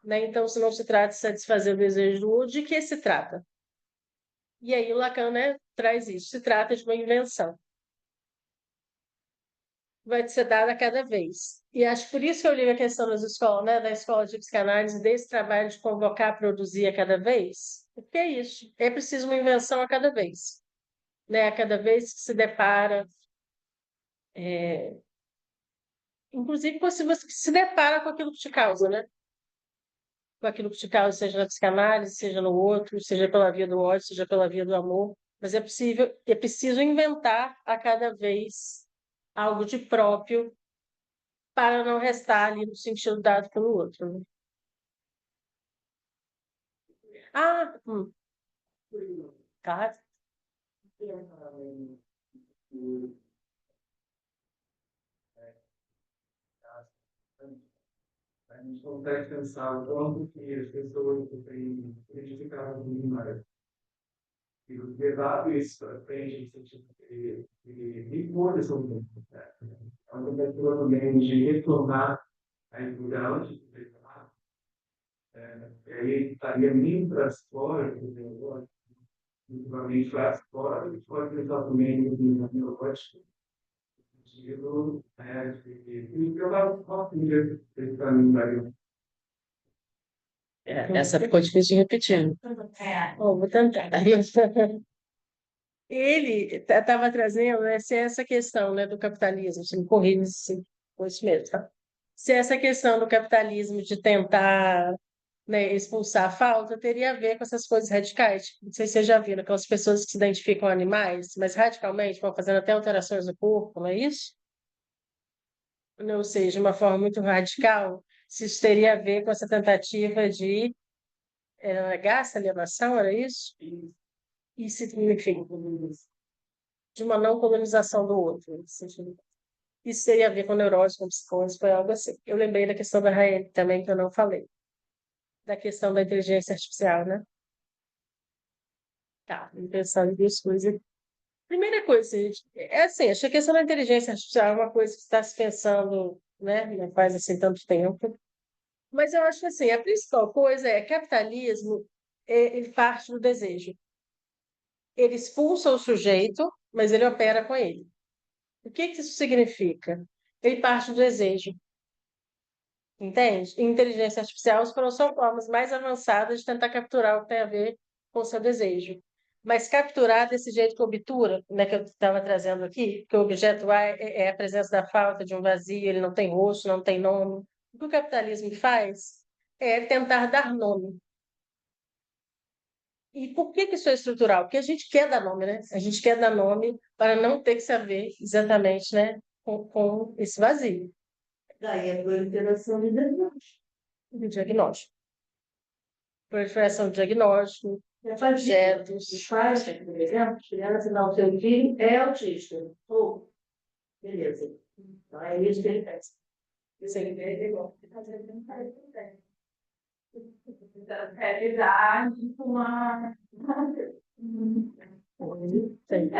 Né? Então, se não se trata de satisfazer o desejo do outro, de que se trata? E aí o Lacan, né, traz isso. Se trata de uma invenção. Vai ser dada a cada vez. E acho por isso que eu ligo a questão das escolas, né, da escola de psicanálise, desse trabalho de convocar, produzir a cada vez. Porque é isso. É preciso uma invenção a cada vez. Né? A cada vez que se depara inclusive se você se depara com aquilo que te causa, né? Com aquilo que te causa, seja na psicanálise, seja no outro, seja pela via do ódio, seja pela via do amor. Mas é preciso inventar a cada vez algo de próprio para não restar ali no sentido dado pelo outro. Né? Tá? A gente consegue pensar o quanto que as pessoas têm identificado com mais. E levado isso para frente, no sentido de impor essa mudança. É uma tentativa também de retornar à igualdade, e aí estaria muito para fora, principalmente para fora, pode pensar também no neurológico, sentido de provar uma filha desse caminho daí. Essa ficou difícil de repetir. Bom, vou tentar. Ele estava trazendo, né, se essa questão, né, do capitalismo, se me corrija se foi isso mesmo, tá? Se essa questão do capitalismo de tentar, né, expulsar a falta teria a ver com essas coisas radicais. Tipo, não sei se vocês já viram, aquelas pessoas que se identificam com animais, mas radicalmente vão fazendo até alterações no corpo, não é isso? Ou seja, de uma forma muito radical, se isso teria a ver com essa tentativa de gasta alienação, era isso? E enfim, de uma não colonização do outro. Nesse sentido. Isso teria a ver com neurose, com psicose, foi algo assim. Eu lembrei da questão da Raeli também, que eu não falei. Da questão da inteligência artificial, né? Tá, vamos pensar em duas coisas. Primeira coisa, gente, é assim, acho que a questão da inteligência artificial é uma coisa que está se pensando, né? Não faz assim tanto tempo. Mas eu acho que assim, a principal coisa é capitalismo, ele parte do desejo. Ele expulsa o sujeito, mas ele opera com ele. O que que isso significa? Ele parte do desejo, entende? E inteligência artificial são formas mais avançadas de tentar capturar o que tem a ver com o seu desejo. Mas capturar desse jeito que obtura, né, que eu estava trazendo aqui, que o objeto A é a presença da falta, de um vazio, ele não tem rosto, não tem nome. O que o capitalismo faz é tentar dar nome. E por que que isso é estrutural? Porque a gente quer dar nome, né? A gente quer dar nome para não ter que saber exatamente, né, com esse vazio. Daí a proliferação de danos. Do diagnóstico. Proliferação de diagnóstico, objetos. Os pais, por exemplo, criança, não, seu filho é autista. Ou, beleza. Então é isso que ele faz. Isso ele é igual. Realidade com uma. Tem.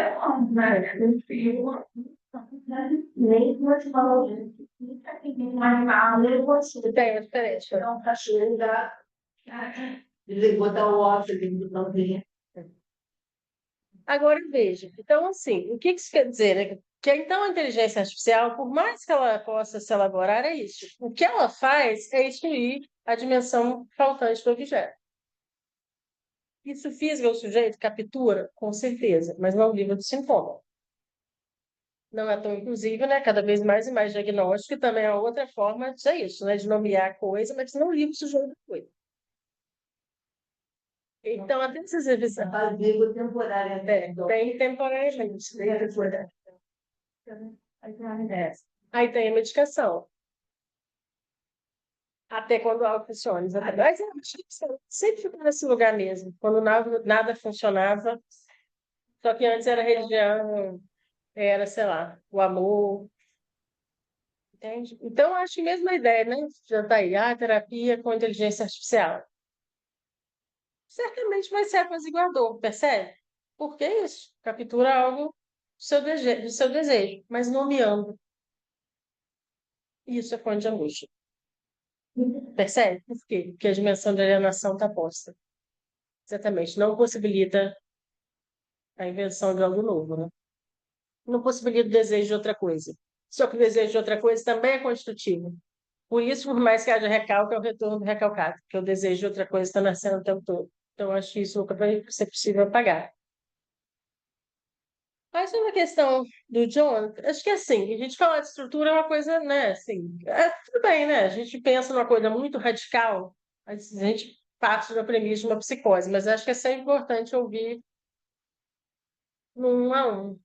Nem você falou, gente. Um animal, nem você. Tem uma diferença. Então, um cachorro dá. Ele botar o óculos ali no também. Agora veja. Então, assim, o que isso quer dizer, né? Que então a inteligência artificial, por mais que ela possa se elaborar, é isso. O que ela faz é excluir a dimensão faltante do objeto. Isso fisga o sujeito, captura, com certeza, mas não livra do sintoma. Não é tão inclusive, né? Cada vez mais e mais diagnóstico, e também é outra forma de isso, né? De nomear a coisa, mas não livra o sujeito da coisa. Então, até essas revisões. Vivo temporariamente. Tem temporariamente. Tem temporariamente. Aí tem a medicação. Até quando algo funciona. Mas eu acho que sempre ficou nesse lugar mesmo. Quando nada funcionava. Só que antes era religião, era, sei lá, o amor. Entende? Então, acho que a mesma ideia, né? Já está aí, a terapia com inteligência artificial. Certamente vai ser apaziguador, percebe? Porque isso captura algo do seu desejo, mas nomeando. Isso é fonte de angústia. Percebe? Por quê? Porque a dimensão de alienação está posta. Exatamente. Não possibilita a invenção de algo novo, né? Não possibilita o desejo de outra coisa. Só que o desejo de outra coisa também é constitutivo. Por isso, por mais que haja recalque, é o retorno do recalcado, porque o desejo de outra coisa está nascendo o tempo todo. Então, acho que isso nunca vai ser possível apagar. Mas sobre a questão do John, acho que assim, a gente falar de estrutura é uma coisa, né, assim, tudo bem, né? A gente pensa numa coisa muito radical, a gente parte da premissa de uma psicose, mas acho que é sempre importante ouvir um a um.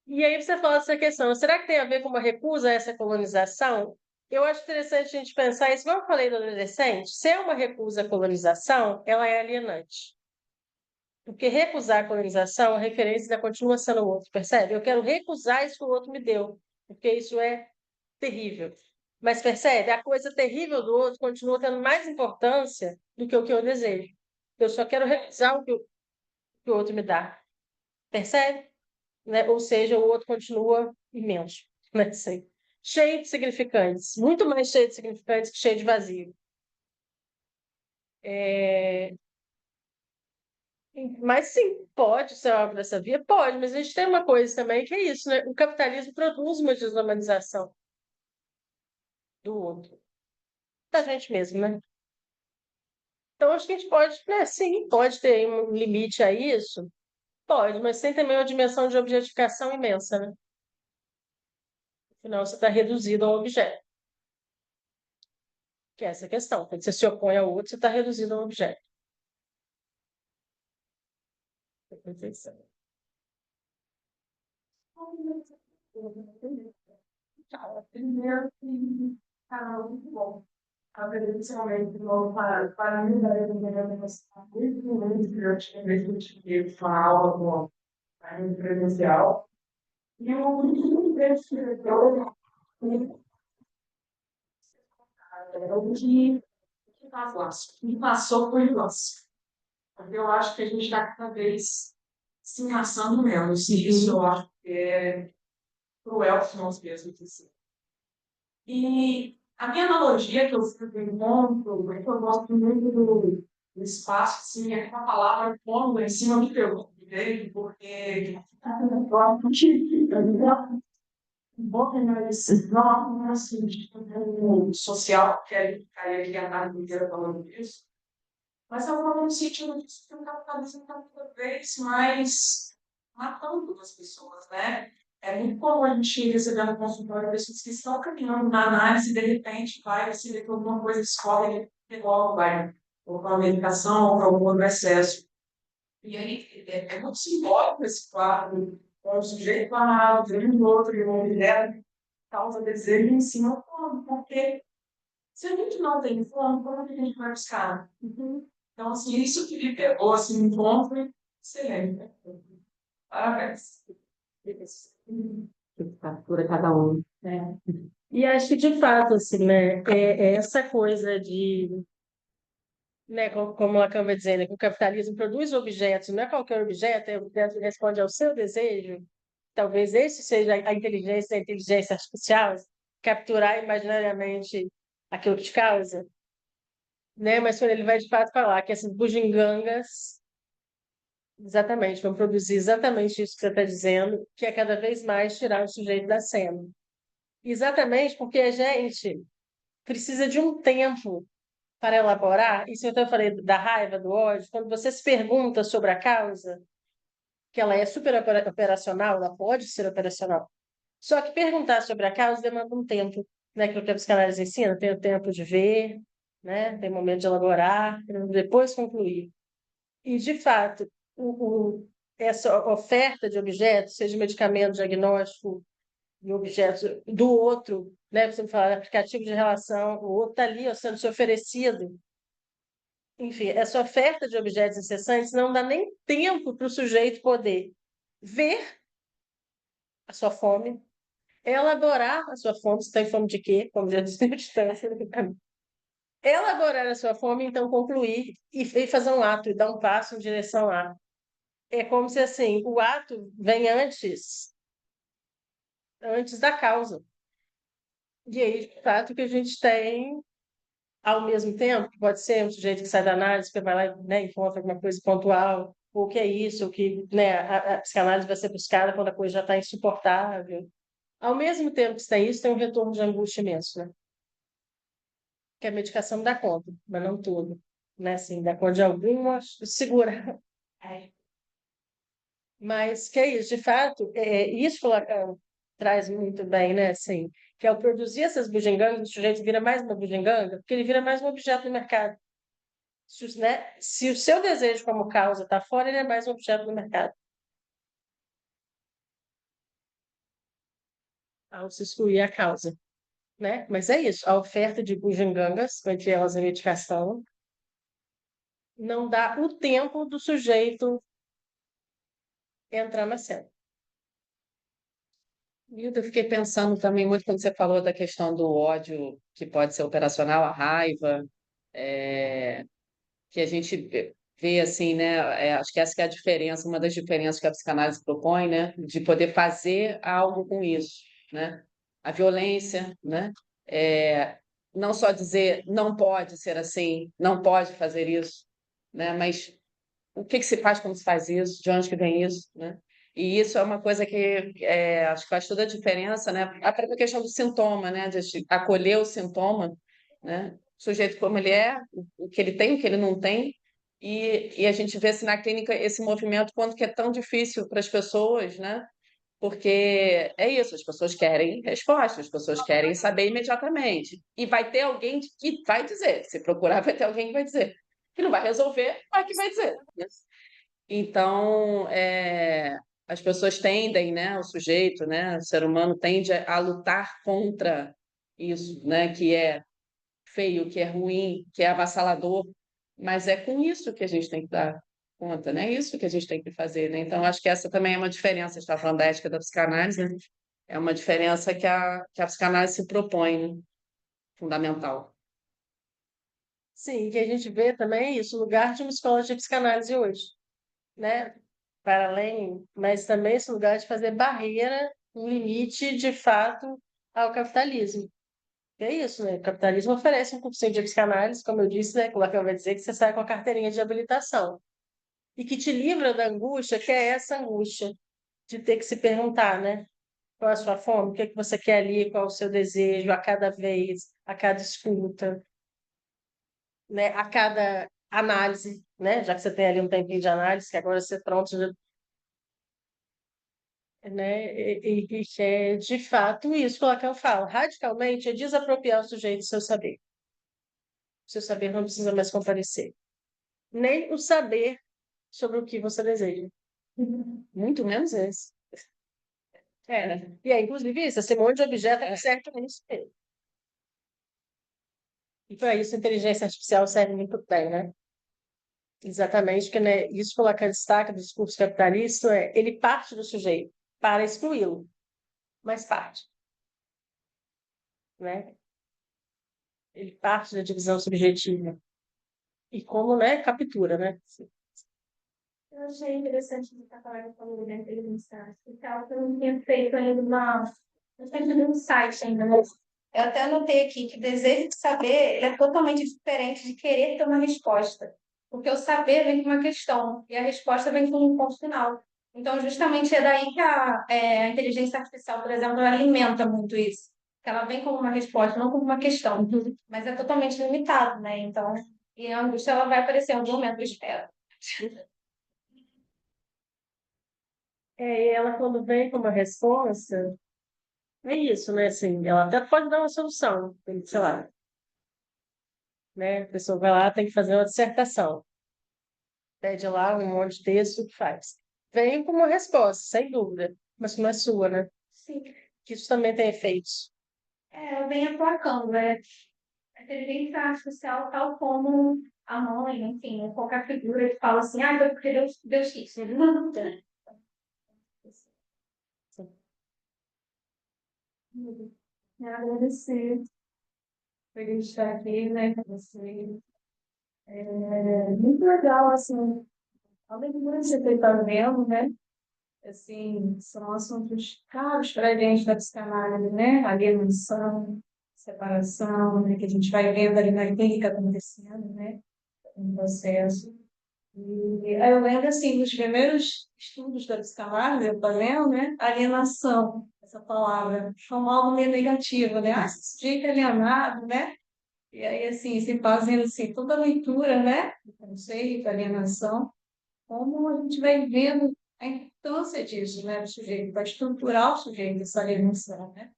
E aí você fala dessa questão, será que tem a ver com uma recusa a essa colonização? Eu acho interessante a gente pensar isso, como eu falei do adolescente, se é uma recusa à colonização, ela é alienante. Porque recusar a colonização, a referência ainda continua sendo o outro, percebe? Eu quero recusar isso que o outro me deu, porque isso é terrível. Mas percebe? A coisa terrível do outro continua tendo mais importância do que o que eu desejo. Eu só quero recusar que o outro me dá. Percebe? Né? Ou seja, o outro continua imenso, né? Assim, cheio de significantes, muito mais cheio de significantes que cheio de vazio. Mas sim, pode ser algo dessa via? Pode, mas a gente tem uma coisa também que é isso, né? O capitalismo produz uma desumanização do outro, da gente mesmo, né? Então, acho que a gente pode, né? Sim, pode ter um limite a isso, pode, mas tem também uma dimensão de objetificação imensa, né? Afinal, você está reduzido a um objeto, que é essa a questão. Quando você se opõe ao outro, você está reduzido a um objeto. Perfeição. Primeiro que canal muito bom. Principalmente para mim, da educação, muito eu tive uma aula com a rede presencial. E eu muito o que passou foi nosso. Eu acho que a gente está cada vez se encaixando menos. E isso eu acho que é cruel para nós mesmos. Assim. E a minha analogia que eu sempre encontro é que eu gosto muito do espaço, assim, é uma palavra como em cima do teu dele, porque eu acho que um pouco mais não assim, de social, que a gente a tarde inteira falando disso, mas eu falo no sentido de que o capitalismo está cada vez mais matando as pessoas, né? É muito comum a gente receber no consultório pessoas que estão caminhando na análise e de repente vai se ver que alguma coisa escorre e logo vai ou para a medicação ou para algum outro excesso. E aí é muito simbólico esse quadro, com o sujeito parado, vendo o outro e uma mulher causa desejo em cima do fome, porque se a gente não tem fome, como é que a gente vai buscar? Então, assim, isso que me pegou, assim, um ponto excelente. Parabéns. Por cada um. Né? E acho que, de fato, assim, né, é essa coisa de, né, como a Lacan vai dizendo, que o capitalismo produz objetos, não é qualquer objeto, é o objeto que responde ao seu desejo. Talvez esse seja a inteligência da inteligência artificial, capturar imaginariamente aquilo que te causa, né? Mas quando ele vai de fato falar que essas bugigangas, exatamente, vão produzir exatamente isso que você está dizendo, que é cada vez mais tirar o sujeito da cena. Exatamente porque a gente precisa de um tempo para elaborar. Isso eu falei da raiva, do ódio. Quando você se pergunta sobre a causa, que ela é super operacional, ela pode ser operacional. Só que perguntar sobre a causa demanda um tempo, né? Que o que a psicanálise ensina, tem o tempo de ver, né? Tem o momento de elaborar, depois concluir. E, de fato, essa oferta de objetos, seja medicamento, diagnóstico, de objetos do outro, né? Você me fala, aplicativo de relação, o outro está ali ó, sendo te oferecido. Enfim, essa oferta de objetos incessantes não dá nem tempo para o sujeito poder ver a sua fome, elaborar a sua fome, você está em fome de quê? Como já disse, distância. Elaborar a sua fome, então concluir e fazer um ato, e dar um passo em direção a. É como se assim, o ato vem antes da causa. E aí, de fato, que a gente tem ao mesmo tempo, que pode ser um sujeito que sai da análise, que vai lá e né, encontra alguma coisa pontual, ou que é isso, que né, a psicanálise vai ser buscada quando a coisa já está insuportável. Ao mesmo tempo que você tem isso, tem um retorno de angústia imenso, né? Que a medicação dá conta, mas não tudo. Né? Assim, dá conta de algumas, segura. Mas que é isso, de fato, isso que o Lacan traz muito bem, né? Assim, que ao produzir essas bugigangas, o sujeito vira mais uma bugiganga, porque ele vira mais um objeto no mercado. Né? Se o seu desejo como causa está fora, ele é mais um objeto no mercado. Ao se excluir a causa. Né? Mas é isso, a oferta de bugigangas, entre elas a medicação, não dá o tempo do sujeito entrar na cena. Eu fiquei pensando também muito quando você falou da questão do ódio que pode ser operacional, a raiva, que a gente vê assim, né? Acho que essa que é a diferença, uma das diferenças que a psicanálise propõe, né? De poder fazer algo com isso, né? A violência, né? É, não só dizer não pode ser assim, não pode fazer isso, né? Mas o que que se faz quando se faz isso? De onde que vem isso, né? E isso é uma coisa que acho que faz toda a diferença, né? A própria questão do sintoma, né? De acolher o sintoma, né? O sujeito como ele é, o que ele tem, o que ele não tem, e a gente vê assim, na clínica esse movimento quanto que é tão difícil para as pessoas, né? Porque é isso, as pessoas querem respostas, as pessoas querem saber imediatamente. E vai ter alguém que vai dizer, se procurar, vai ter alguém que vai dizer. Que não vai resolver, mas que vai dizer, né? Então, as pessoas tendem, né, o sujeito, né, o ser humano tende a lutar contra isso, né, que é feio, que é ruim, que é avassalador, mas é com isso que a gente tem que dar conta, né? É isso que a gente tem que fazer, né? Então, acho que essa também é uma diferença, a gente está falando da ética da psicanálise, né? É uma diferença que a psicanálise se propõe, né? Fundamental. Sim, que a gente vê também isso, o lugar de uma escola de psicanálise hoje, né? Para além, mas também esse lugar de fazer barreira, um limite de fato ao capitalismo. E é isso, né? O capitalismo oferece um cursinho de psicanálise, como eu disse, né? Que o Lacan vai dizer que você sai com a carteirinha de habilitação. E que te livra da angústia, que é essa angústia de ter que se perguntar, né? Qual é a sua fome? O que é que você quer ali? Qual é o seu desejo a cada vez, a cada escuta, né? A cada análise, né? Já que você tem ali um tempinho de análise, que agora você pronto, já, né? E que é de fato isso que o Lacan fala. Radicalmente é desapropriar o sujeito do seu saber. O seu saber não precisa mais comparecer. Nem o saber sobre o que você deseja. Muito menos esse. É, né? E aí, inclusive, isso, esse monte de objeto é certo nisso mesmo. E para isso a inteligência artificial serve muito bem, né? Exatamente, que né, isso que o Lacan destaca do discurso capitalista ele parte do sujeito para excluí-lo, mas parte, né? Ele parte da divisão subjetiva e como, né, captura, né? Eu achei interessante você estar falando com da inteligência artificial, que eu não tinha feito ainda uma. Não tinha feito um site ainda, mas eu até anotei aqui que o desejo de saber ele é totalmente diferente de querer ter uma resposta. Porque o saber vem com uma questão e a resposta vem com um ponto final. Então, justamente é daí que a inteligência artificial, por exemplo, ela alimenta muito isso. Que ela vem como uma resposta, não como uma questão. Mas é totalmente limitado, né? Então, e a angústia ela vai aparecer em algum momento, eu espero. É, e ela, quando vem com uma resposta, é isso, né? Assim, ela até pode dar uma solução, sei lá, né? A pessoa vai lá, tem que fazer uma dissertação, pede lá um monte de texto, faz. Vem com uma resposta, sem dúvida, mas não é sua, né? Sim. Que isso também tem efeitos. É, vem aplacando, né? A inteligência artificial, tal como a mãe, enfim, qualquer figura que fala assim, ah, foi porque Deus quis. Agradecer por estar aqui, né, com você. É muito legal, assim, a leitura que você está vendo, né? Assim, são assuntos caros para a gente da psicanálise, né? Alienação, separação, né? Que a gente vai vendo ali na clínica acontecendo, né? Um processo. E aí eu lembro, assim, dos primeiros estudos da psicanálise, eu lendo, né? Alienação, essa palavra, como algo meio negativo, né? Ah, esse sujeito é alienado, né? E aí, assim, se fazendo, assim, toda a leitura, né? Do conceito, alienação, como a gente vai vendo a importância disso, né? Do sujeito, para estruturar o sujeito, essa alienação, né?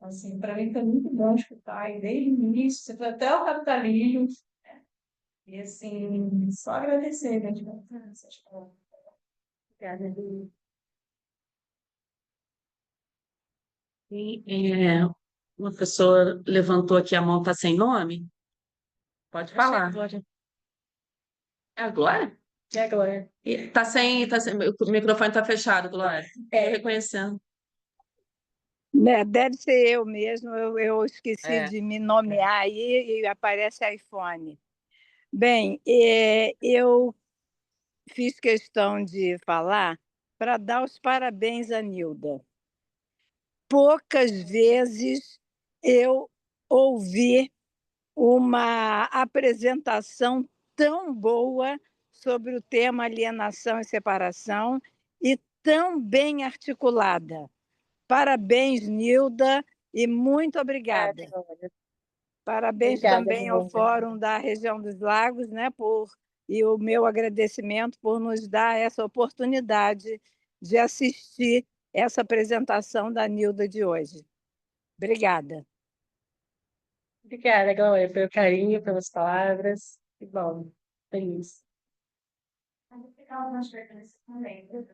Assim, para mim foi muito bom escutar, e desde o início, você foi até o capitalismo, e assim, só agradecer, né, de voltar essa escola. Obrigada, Lu. E, uma pessoa levantou aqui a mão, está sem nome? Pode Achei falar. que É agora? É, Glória. O microfone está fechado, Glória. Estou reconhecendo. Né, deve ser eu mesmo, eu esqueci É. de me nomear aí e aparece iPhone. Bem, eu fiz questão de falar para dar os parabéns à Nilda. Poucas vezes eu ouvi uma apresentação tão boa sobre o tema alienação e separação e tão bem articulada. Parabéns, Nilda, e muito obrigada. Parabéns Obrigada, também ao Glória. Fórum da Região dos Lagos, né, e o meu agradecimento por nos dar essa oportunidade de assistir essa apresentação da Nilda de hoje. Obrigada. Obrigada, Glória, pelo carinho, pelas palavras. Que bom, feliz. Vou pegar algumas perguntas também, viu?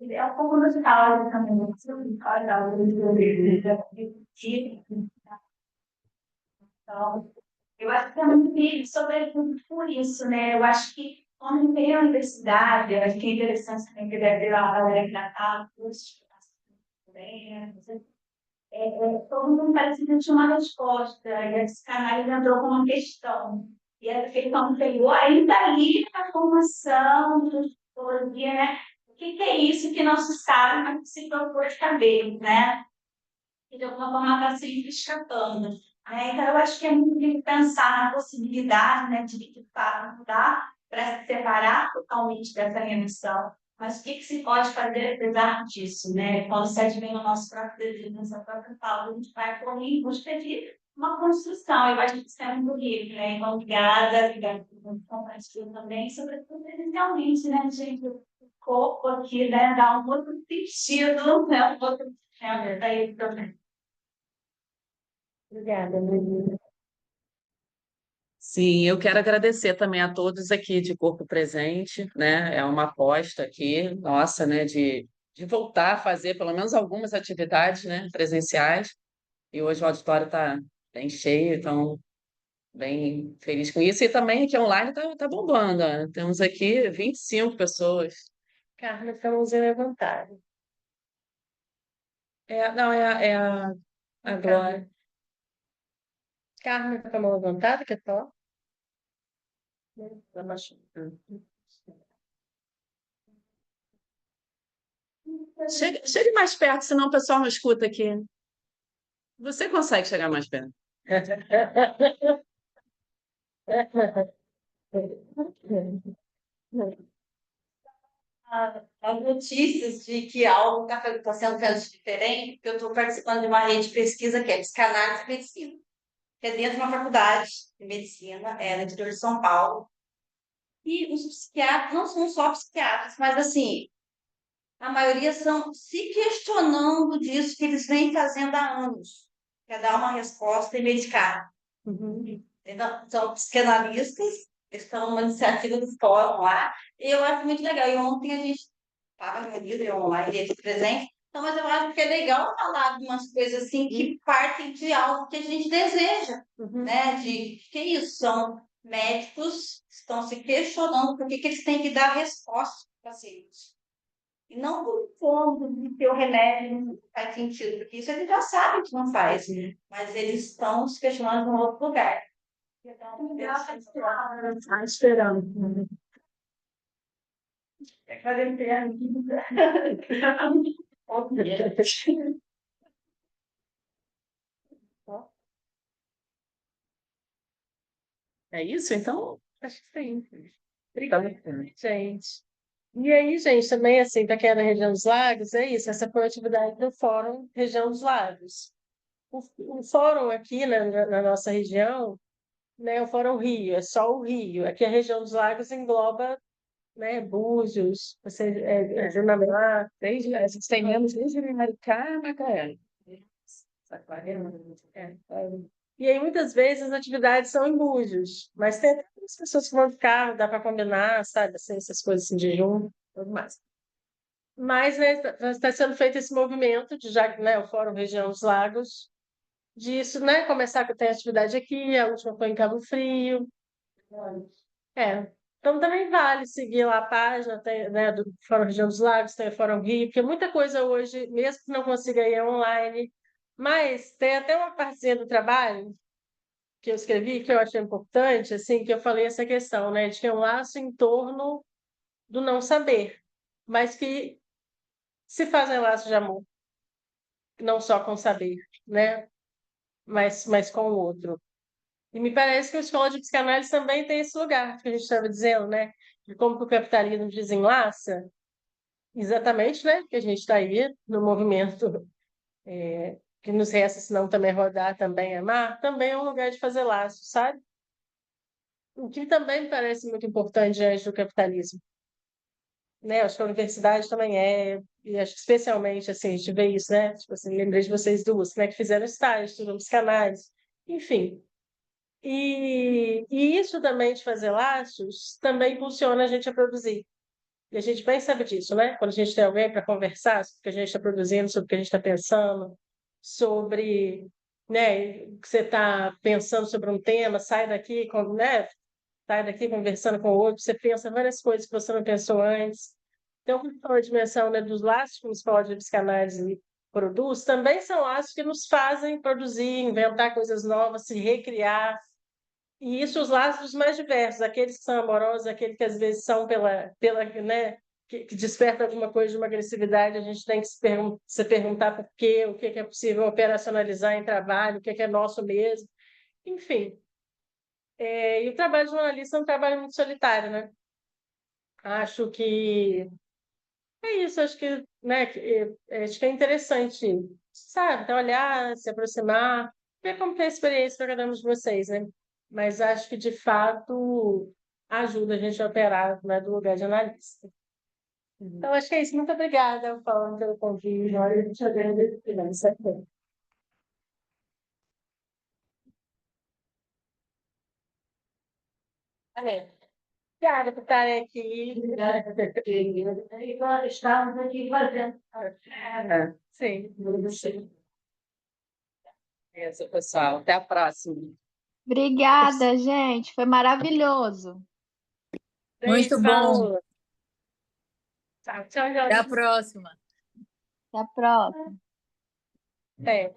É um pouco musical também, então, eu acho que é muito sobretudo por isso, né? Eu acho que quando tem a universidade, eu acho que é interessante também que deve ter a galera que Natal, também, né? Todo mundo parece que tinha uma resposta, e a psicanálise entrou com uma questão. E a questão pegou ainda ali na formação de psicologia, né? O que é isso que não se sabe, mas que se propôs saber, né? E de alguma forma está sempre escapando. Né? Então, eu acho que é muito de pensar na possibilidade, né, de fato mudar para se separar totalmente dessa remissão. Mas o que se pode fazer apesar disso? Né? Quando se advém o nosso próprio desejo, nossa própria fala, a gente vai correr em busca de uma construção. Eu acho que isso é muito rico. Né? Então, obrigada por compartilhar também, sobretudo presencialmente, né, gente? O corpo aqui, né, dá um outro sentido, né, um outro sentido para ele também. Obrigada, Maria. Sim, eu quero agradecer também a todos aqui de corpo presente, né? É uma aposta aqui, nossa, né, de voltar a fazer pelo menos algumas atividades, né, presenciais. E hoje o auditório está bem cheio, então bem feliz com isso. E também aqui online tá bombando, né? Temos aqui 25 pessoas. Carla, com a mãozinha levantada. Não, é a Glória. Carla, com a mão levantada, quer falar? Ela baixou. Chegue mais perto, senão o pessoal não escuta aqui. Você consegue chegar mais perto. As notícias de que algo está sendo feito diferente, porque eu estou participando de uma rede de pesquisa que é psicanálise e medicina, que é dentro de uma faculdade de medicina, no interior de São Paulo. E os psiquiatras não são só psiquiatras, mas assim, a maioria estão se questionando disso que eles vêm fazendo há anos, que é dar uma resposta e medicar. Então, são psicanalistas, estão numa iniciativa do fórum lá, e eu acho muito legal. E ontem a gente estava reunido online, aqui presente, então, mas eu acho que é legal falar de umas coisas assim que partem de algo que a gente deseja, né? De que é isso? São médicos que estão se questionando por que eles têm que dar resposta para pacientes. E não por conta de que o remédio não faz sentido, porque isso a gente já sabe que não faz, mas eles estão se questionando em outro lugar. Está esperando. É quarentena. É isso, então? Acho que sim. Obrigada, gente. E aí, gente, também, assim, para quem é da região dos lagos, é isso, essa foi a atividade do Fórum Região dos Lagos. O fórum aqui na nossa região, né, o Fórum Rio, é só o Rio. Aqui a região dos lagos engloba, né, Búzios, Junamar, Vocês têm menos desde Maricá, Macaé. Saquarema. E aí, muitas vezes, as atividades são em Búzios, mas tem até as pessoas que vão de carro, dá para combinar, sabe, assim, essas coisas assim de junto, tudo mais. Mas, né, está sendo feito esse movimento de já, né, o Fórum Região dos Lagos disso, né? Começar com ter atividade aqui, a última foi em Cabo Frio. É. Então também vale seguir lá a página, tem, né, do Fórum Região dos Lagos, tem o Fórum Rio, porque muita coisa hoje, mesmo que não consiga ir online, mas tem até uma partezinha do trabalho que eu escrevi, que eu achei importante, assim, que eu falei essa questão, né, de que é um laço em torno do não saber, mas que se fazem laços de amor, não só com saber, né, mas com o outro. E me parece que a escola de psicanálise também tem esse lugar que a gente estava dizendo, né, de como que o capitalismo desenlaça, exatamente, né, que a gente está aí no movimento que nos resta, senão também rodar, também amar, também é um lugar de fazer laços, sabe? O que também me parece muito importante diante do capitalismo, né? Acho que a universidade também é, e acho que especialmente, assim, a gente vê isso, né? Tipo assim, lembrei de vocês duas, né? Que fizeram estágio, estudam psicanálise, enfim. E isso também de fazer laços também impulsiona a gente a produzir. E a gente bem sabe disso, né? Quando a gente tem alguém para conversar sobre o que a gente está produzindo, sobre o que a gente está pensando, sobre, né, o que você está pensando sobre um tema, sai daqui, né, sai daqui conversando com o outro, você pensa várias coisas que você não pensou antes. Então, quando fala a dimensão, né, dos laços que a escola de psicanálise produz, também são laços que nos fazem produzir, inventar coisas novas, se recriar. E isso os laços mais diversos, aqueles que são amorosos, aqueles que às vezes são né, que desperta alguma coisa de uma agressividade, a gente tem que se perguntar por quê, o que é possível operacionalizar em trabalho, o que é nosso mesmo, enfim. E o trabalho de jornalista é um trabalho muito solitário, né? Acho que é isso, acho que, né, acho que é interessante, sabe, então, olhar, se aproximar, ver como que é a experiência para cada um de vocês, né? Mas acho que, de fato, ajuda a gente a operar, né, do lugar de analista. Então, acho que é isso. Muito obrigada, Paulo, pelo convite. Olha, a gente agradece muito. Obrigada por estarem aqui. Obrigada, querida. E nós estamos aqui fazendo. Sim. Sim. É isso, pessoal. Até a próxima. Obrigada, gente. Foi maravilhoso. Muito Beijo, bom. Paulo. Tchau, tchau, Até a Jorge. próxima. Até a próxima. É.